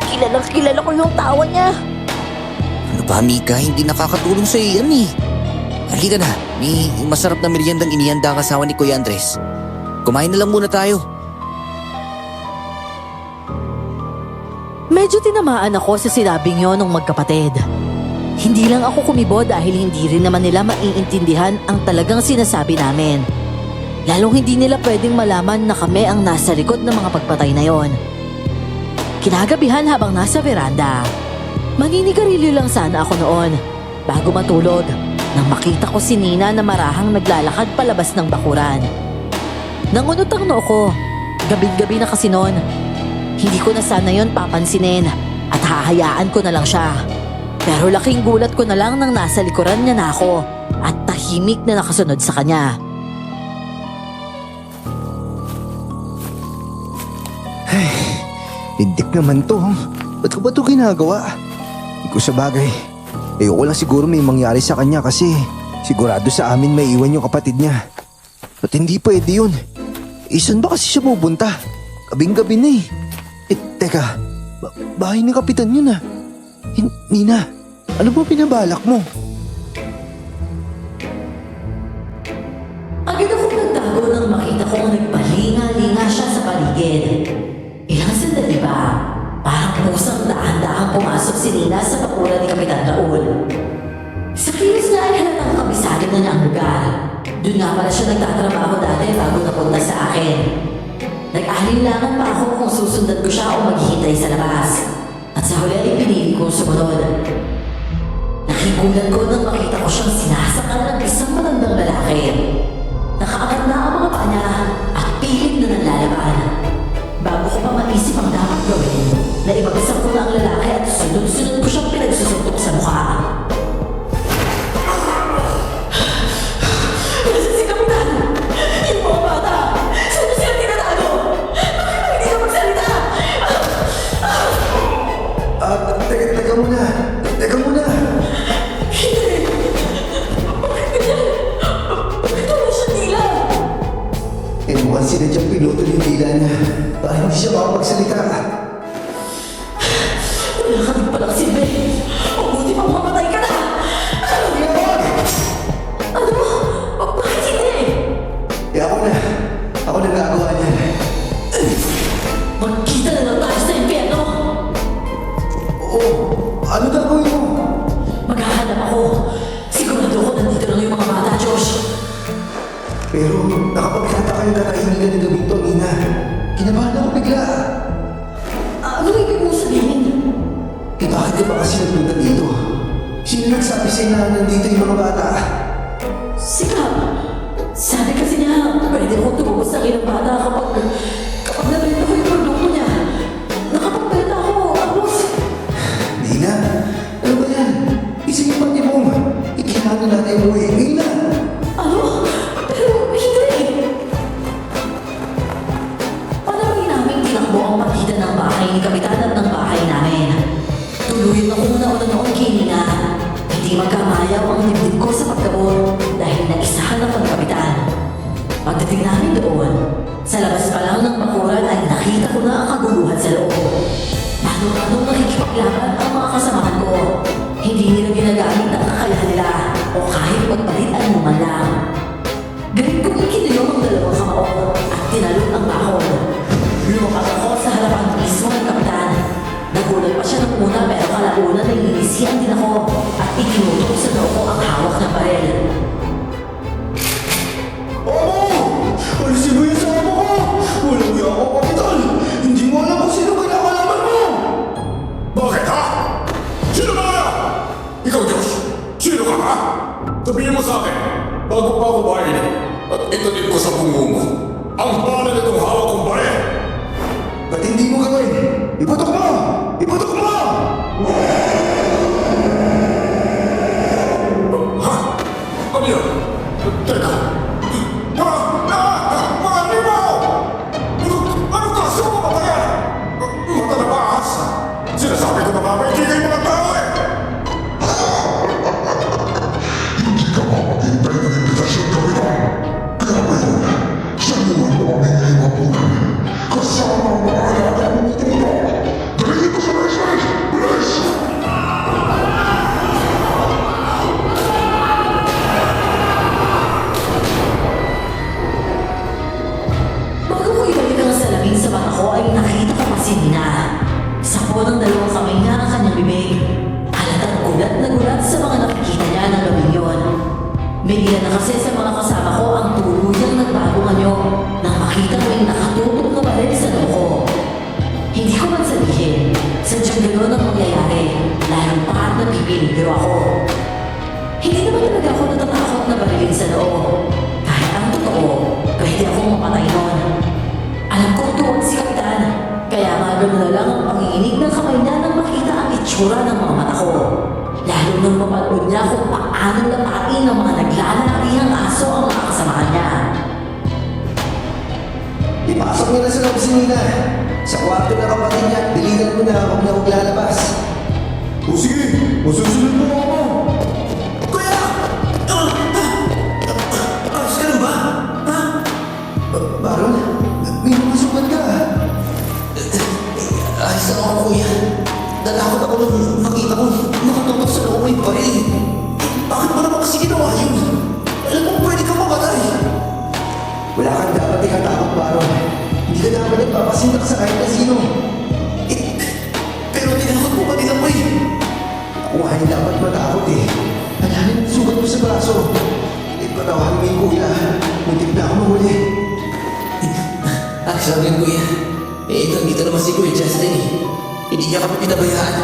Kilalang kilala ko yung tawa niya. Ano ba, Mika? Hindi nakakatulong sa iyan eh. Halika na, may masarap na meriendang inihanda ang asawa ni Kuya Andres. Kumain na lang muna tayo. Medyo tinamaan ako sa sinabing yon ng magkapatid. Hindi lang ako kumibo dahil hindi rin naman nila maiintindihan ang talagang sinasabi namin. Lalong hindi nila pwedeng malaman na kami ang nasa likod ng mga pagpatay na yon. Kinagabihan habang nasa veranda. Maninigarilyo lang sana ako noon bago matulog nang makita ko si Nina na marahang naglalakad palabas ng bakuran. Nangunot ang noo ko. Gabing-gabi na kasi noon. Hindi ko na sana yon papansinin at hahayaan ko na lang siya. Pero laking gulat ko na lang nang nasa likuran niya na ako at tahimik na nakasunod sa kanya. Lindik naman to. Ba't ko ba ito ginagawa? Hindi ko sa bagay. Ayoko lang siguro may mangyari sa kanya kasi sigurado sa amin may iwan yung kapatid niya. At hindi pwede yun. Saan ba kasi siya pupunta? Gabing-gabi na eh. Teka. Bahay ng kapitan yun ah. Nina, ano ba pinabalak mo? Agad ako nagtago nang makita kong nagpalinga-linga siya sa paligid. Ilang sandali ba? Parang pusang daan-daang pumasok si Nina sa bakuran ni Kapitan Raul. Sa kilos na ay halatang kabisado na niya ang lugar. Doon nga pala siya nagtatrabaho dati bago napunta sa akin. Nag-alinlangan pa ako kung susundan ko siya o maghihintay sa labas. At sa huli ay pinili kong sumunod. Nakigulat ko nang makita ko siyang sinasakal ng isang matandang lalaki. Nakaangat na ang mga paa niya at pilit na nanlalaban. Bago ko pa maisip ang dapat gawin, naibagsak ko na ang lalaki at sunod-sunod ko siyang pinagsusuntok sa mukha. Nasaan si Kapitan? Yung mga bata! Saan siya tinatago? Bakit ba hindi ka magsalita? Teka muna. Teka muna. Hindi! ka ba kasi nagpunta dito? Sino nagsabi sa'yo na nandito yung mga bata? Si Kap, sabi kasi niya, pwede akong tumubos ng ilang bata kapag nabenta ko yung produkto niya. Nakapagbenta ako, tapos... Dina, ano ba yan? Isa yung pati mo. Kailangan natin umuwi. Ngayon na. Ano? Pero hindi. Panawin namin tinakbo ang pagitan ng bahay ni Kapitan at ng bahay namin. Tuluyan ako una noon kay Nina. Hindi magkamayaw ang dibdib ko sa pagkabot dahil naisahan ako ng Kapitan. Pagdating namin doon, sa labas pa lang ng bakuran ay nakita ko na ang kaguluhan sa loob. Paano nakikipaglaban ang mga kasamahan ko. Hindi nila ginagamit ang kakayahan nila o kahit magpalitan mo man lang. Galing kong ikinilong ang dalawang kamao at tinalon ang bakod. Lumapag ako sa harapan mismo ng Kapitan. Nagulat pa siya ng una pero kalauna na inilisihan din ako at ikinutok sa noo ko ang hawak ng baril. Alisin mo yung sama ko! Walang iya ako, Kapitan! Hindi mo alam kung sino kinakalaman mo! Bakit ha? Sino ba kaya? Ikaw, Josh! Sino ka ha? Sabihin mo sa akin, bago pa ako bahin at itanim ko sa bungo mo ang bala nitong hawak kong baril! Ba't hindi mo gawin? Iputok mo! Iputok mo! Ha? Ano yun? Teka! Mga limaw! Ano ka? Sino ka ba yan? Mata na baas! Sinasabi ko na nga may kigay mga tao eh! Hindi ka makapagintay ng imbitasyon, Kapitan. Kaya ngayon, saluhan mo ang inyong hapunan. Kasama ang mga alaga mong puto. Dali ito sa basement! Bilis! Bago ko ibalik ang salamin sa mata ko ay nakita ko pa si Nina. Sakpo ng dalawang kamay niya ang kanyang bibig. Halatang gulat na gulat sa mga nakikita niya ng gabing yun. Bigla na kasi sa mga kasama ko ang tuluyang nagbagong anyo nang makita ko yung nakatutok na baril sa noo ko. Hindi ko man sabihin, sadyang gano'n ang mangyayari, lalo pa at napipiligro ako. Hindi naman talaga ako natatakot na barilin sa noo. Kahit ang totoo, pwede akong mamatay noon. Alam kong tuwag si Kapitan, kaya nga gano'n na lang ang panginginig ng kamay niya nang makita ang itsura ng mga mata ko. Lalo nang mapanood niya kung paano lapain ng mga naglalakihang aso ang mga kasamahan niya. Ipasok mo na sa loob si Nina. Sa kwarto ng kapatid niya, diligan mo na huwag na huwag lalabas. O sige, masusunod mo ako! Kuya! Ayos ka na ba? Ha? Baron, may mga sugat ka. Ayos na ako, kuya. Natakot ako nung nakita ko nakatutok sa loob mo yung baril. Bakit mo naman kasi ginawa yun? Alam mo, pwede ka mamatay. Wala kang dapat ikatakot, Baron. Hindi ka dapat nagpapasindak sa kahit na sino. Pero tinakot mo pa din ako eh. Ako nga yung dapat matakot eh. Ang lalim ng sugat mo sa braso. Ipatawahan mo yung kuya. Muntik na ako mahuli. Sabi ng kuya, dito naman si Kuya Justin eh. Hindi niya kami pinabayaan.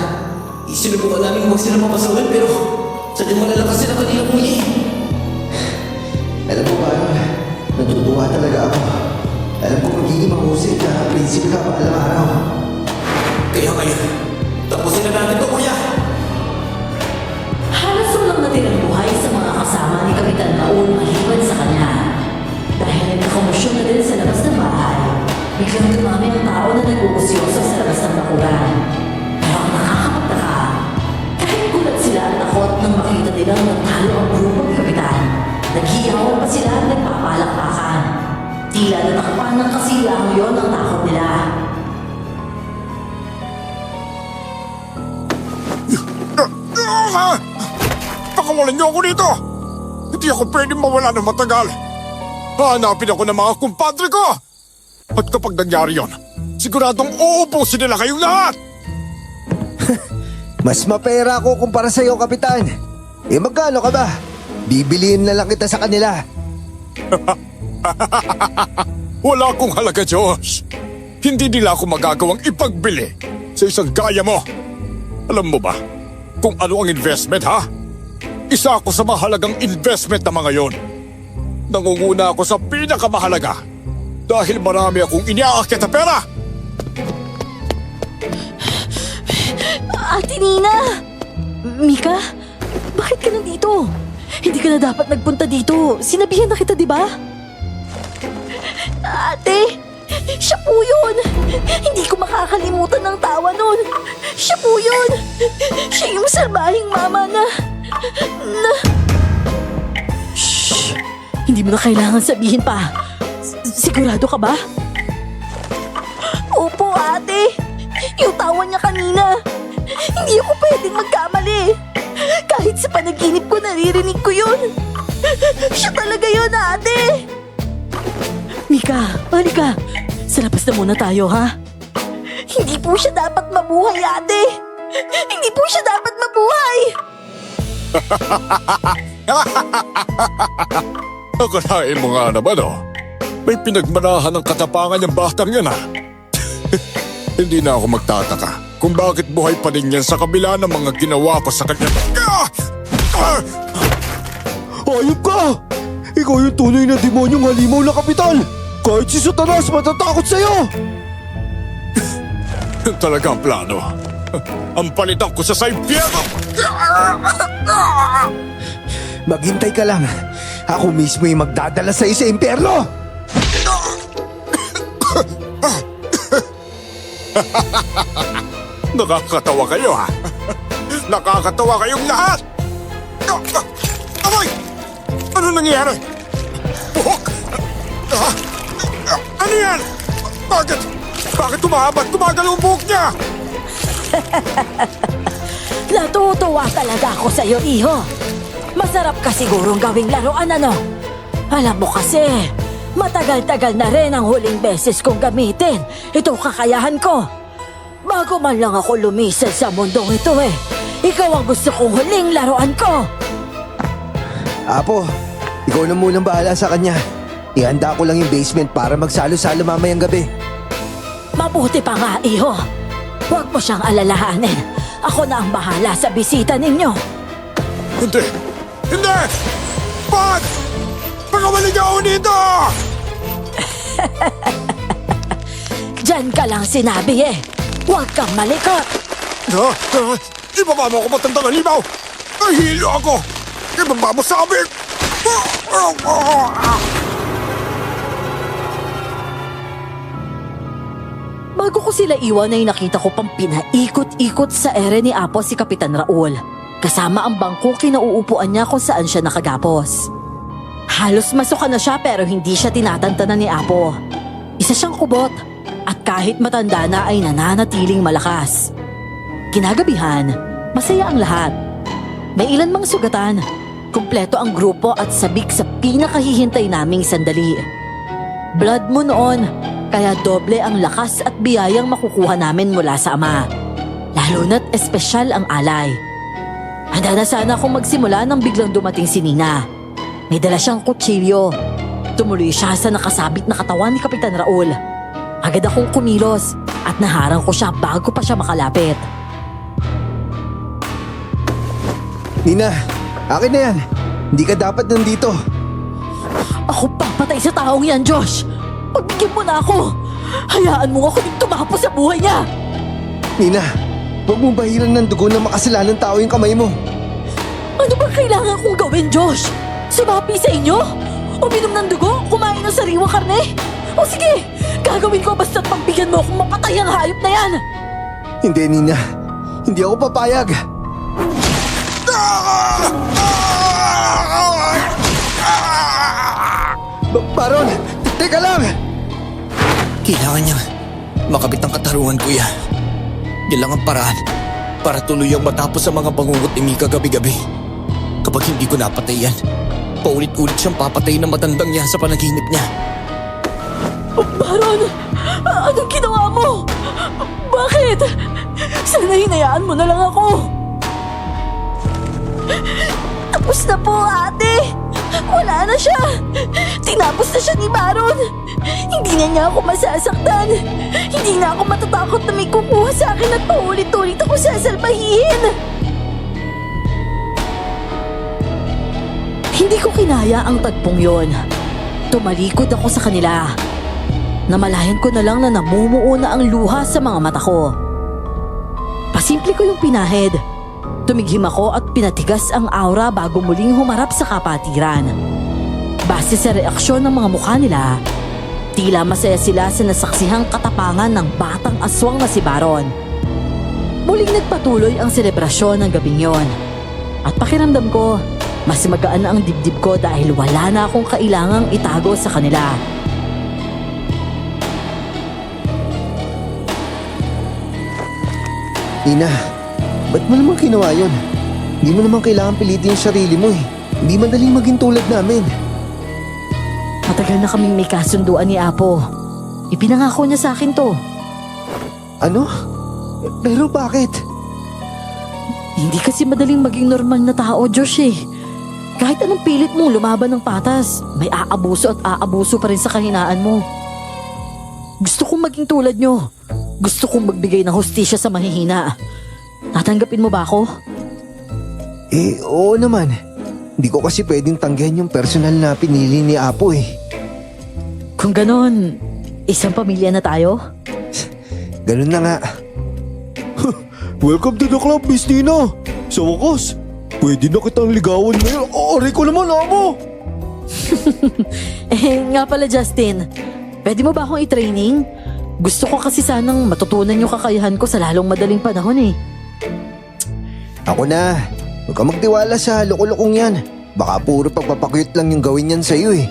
Sinubukan namin huwag sila mapasukan pero sadyang malalakas sila kanila kuya eh. Alam mo, Baron, natutuwa talaga ako. Alam ko magiging mahusay na prinsipe ka pa alam araw. Kaya tapusin na natin to kuya. Halos walang natirang buhay sa mga kasama ni Kapitan Raul maliban sa kanya. Dahil nagkakomosyon na din sa labas ng bahay, biglang dumami ang tao na nag-uusyoso sa labas ng bakuran. Pero ang nakakapagtaka, kahit gulat sila at takot nang makita nilang nagtalo ang grupo ni Kapitan, naghiyawan pa sila at nagpapalakpakan. Tila natakpan ng kasiyahan yon ang takot nila. Pakawalan niyo ako dito! Hindi ako pwedeng mawala ng matagal. Hahanapin ako ng mga kumpadre ko! At kapag nangyari yon, siguradong uubusin nila kayong lahat! Mas mapera ako kumpara sa'yo, Kapitan. Eh magkano ka ba? Bibiliin na lang kita sa kanila. Wala akong halaga, Josh. Hindi nila ako magagawang ipagbili sa isang gaya mo. Alam mo ba kung ano ang investment, ha? Isa ako sa mahalagang investment na mga yon. Nangunguna ako sa pinakamahalaga dahil marami akong iniaakyat na pera. Ate Nina! Mika, bakit ka nandito? Hindi ka na dapat nagpunta dito. Sinabihan na kita, di ba? Ate, siya po yun. Hindi ko makakalimutan ng tawa nun. Siya po yun. Siya yung salbahing mama na... Shh! Hindi mo na kailangan sabihin pa. Sigurado ka ba? Opo, ate. Yung tawa niya kanina. Hindi ako pwedeng magkamali. Kahit sa panaginip ko, naririnig ko yun. Siya talaga yun, ate. Mika, halika. Sa labas na muna tayo, ha? Hindi po siya dapat mabuhay, ate. Hindi po siya dapat mabuhay. Akalain mo nga naman, oh. May pinagmanahan ng katapangan yung batang yan, ha? Hindi na ako magtataka kung bakit buhay pa din yan sa kabila ng mga ginawa ko sa kanya. Ayop ka! Ikaw yung tunay na demonyong halimaw na kapitan! Kahit si Satanas matatakot sa'yo! Yun talaga ang plano. Ang palitan ko sa impyerno! Maghintay ka lang. Ako mismo yung magdadala sa'yo sa impyerno! Nakakatawa kayo, ha? Nakakatawa kayong lahat! Amoy! Ano nangyari? Buhok! Ano yan? Bakit? Bakit tumahabat? Tumagal ang buhok niya? Natutuwa talaga ako sa'yo, iho. Masarap ka sigurong gawing laruan, ano? Alam mo kasi, matagal-tagal na rin ang huling beses kong gamitin itong kakayahan ko. Bago man lang ako lumisan sa mundong ito ikaw ang gusto kong huling laruan ko. Apo, ikaw na munang bahala sa kanya. Ihanda ko lang yung basement para magsalo-salo mamayang gabi. Mabuti pa nga, iho. Huwag mo siyang alalahanin. Ako na ang bahala sa bisita ninyo. Hindi! Hindi! Pag! Pagkawalik ako dito! Diyan ka lang sinabi Huwag kang malikot. Ibaba mo ako matandang halimaw! Nahihilo ako! Ibaba mo sa amin! Bago ko sila iwan ay nakita ko pang pinaikot-ikot sa ere ni Apo si Kapitan Raul. Kasama ang bangko kinauupuan niya kung saan siya nakagapos. Halos masuka na siya pero hindi siya tinatantanan ni Apo. Isa siyang kubot at kahit matanda na ay nananatiling malakas. Kinagabihan, masaya ang lahat. May ilan mang sugatan, kumpleto ang grupo at sabik sa pinakahihintay naming sandali. Blood mo noon, kaya doble ang lakas at biyayang makukuha namin mula sa Ama. Lalo na't espesyal ang alay. Handa na sana akong magsimula nang biglang dumating si Nina. May dala siyang kutsilyo. Tumuloy siya sa nakasabit na katawan ni Kapitan Raul. Agad akong kumilos at naharang ko siya bago pa siya makalapit. Nina, akin na yan. Hindi ka dapat nandito. Ako papatay sa taong yan, Josh! Pagbigyan mo na ako! Hayaan mo ako din tumapo sa buhay niya! Nina, huwag mong bahiran ng dugo na makasalanan tao yung kamay mo. Ano ba kailangan kong gawin, Josh? Sumapi sa inyo? Uminom ng dugo? Kumain ng sariwang karne? O sige, gagawin ko basta't pagbigyan mo akong mapatay ang hayop na yan! Hindi, Nina. Hindi ako papayag. Baron, teka lang! Kailangan niya makabit ang katarungan, kuya. Yan lang ang paraan para tuluyang matapos ang mga bangungot ni Mika gabi-gabi. Kapag hindi ko napatay yan, paulit-ulit siyang papatay ng matandang yan sa panaginip niya. Baron! Anong ginawa mo? Bakit? Sana hinayaan mo na lang ako. Tapos na po, ate. Wala na siya. Tinapos na siya ni Baron. Hindi na niya ako masasaktan. Hindi na ako matatakot na may kukuha sa akin at paulit-ulit ako sasalbahin. Hindi ko kinaya ang tagpong yon. Tumalikod ako sa kanila. Namalayan ko na lang na namumuo na ang luha sa mga mata ko. Pasimple ko yung pinahid. Tumighim ako at pinatigas ang aura bago muling humarap sa kapatiran. Base sa reaksyon ng mga mukha nila, tila masaya sila sa nasaksihang katapangan ng batang aswang na si Baron. Muling nagpatuloy ang selebrasyon ng gabing yon. At pakiramdam ko, mas magaan na ang dibdib ko dahil wala na akong kailangang itago sa kanila. Ina, ba't mo naman ginawa yun? Hindi mo naman kailangan pilitin yung sarili mo eh. Hindi madaling maging tulad namin. Matagal na kaming may kasunduan ni Apo. Ipinangako niya sa akin to. Ano? Pero bakit? Hindi kasi madaling maging normal na tao, Josh eh. Kahit anong pilit mong lumaban ng patas, may aabuso at aabuso pa rin sa kahinaan mo. Gusto kong maging tulad nyo. Gusto kong magbigay ng hustisya sa mahihina. Tatanggapin mo ba ako? Eh, oo naman. Hindi ko kasi pwedeng tanggihan yung personal na pinili ni Apo eh. Kung ganon, isang pamilya na tayo? Ganun na nga. Welcome to the club, Miss Tina. Sa wakas, pwede na kitang ligawan ngayon. Aray ko naman, amo! Nga pala Justin, pwede mo ba akong i-training? Gusto ko kasi sanang matutunan yung kakayahan ko sa lalong madaling panahon eh. Ako na. Huwag ka magtiwala sa loko-lokong yan. Baka puro pagpapakyut lang yung gawin yan sa'yo eh.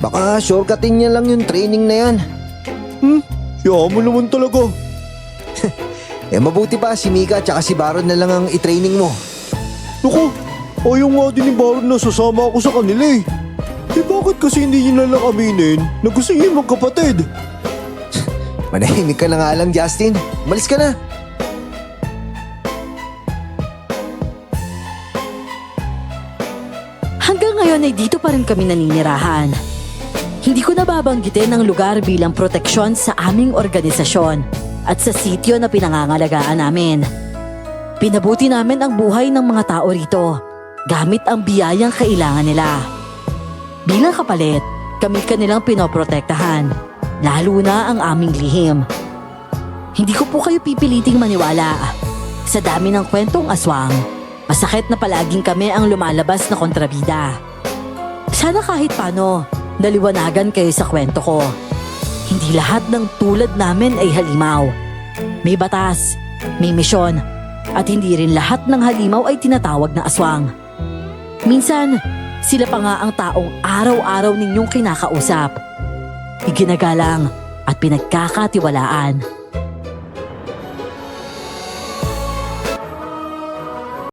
Baka shortcutin niya lang yung training na yan. Siya mo naman talaga. Eh mabuti pa si Mika at si Baron na lang ang i-training mo. Naku, ayaw nga din ni Baron na sasama ako sa kanila eh. Eh bakit kasi hindi niyo nalang aminin na gusto niyo magkapatid? Manahimik ka na nga lang, Justin. Umalis ka na. Hanggang ngayon ay dito pa rin kami naninirahan. Hindi ko nababanggitin ang lugar bilang proteksyon sa aming organisasyon at sa sityo na pinangangalagaan namin. Pinabuti namin ang buhay ng mga tao rito gamit ang biyayang kailangan nila. Bilang kapalit, kami kanilang pinoprotektahan, lalo na ang aming lihim. Hindi ko po kayo pipiliting maniwala. Sa dami ng kwentong aswang, masakit na palaging kami ang lumalabas na kontrabida. Sana kahit paano, naliwanagan kayo sa kwento ko. Hindi lahat ng tulad namin ay halimaw. May batas, may misyon, at hindi rin lahat ng halimaw ay tinatawag na aswang. Minsan, sila pa nga ang taong araw-araw ninyong kinakausap, iginagalang at pinagkakatiwalaan.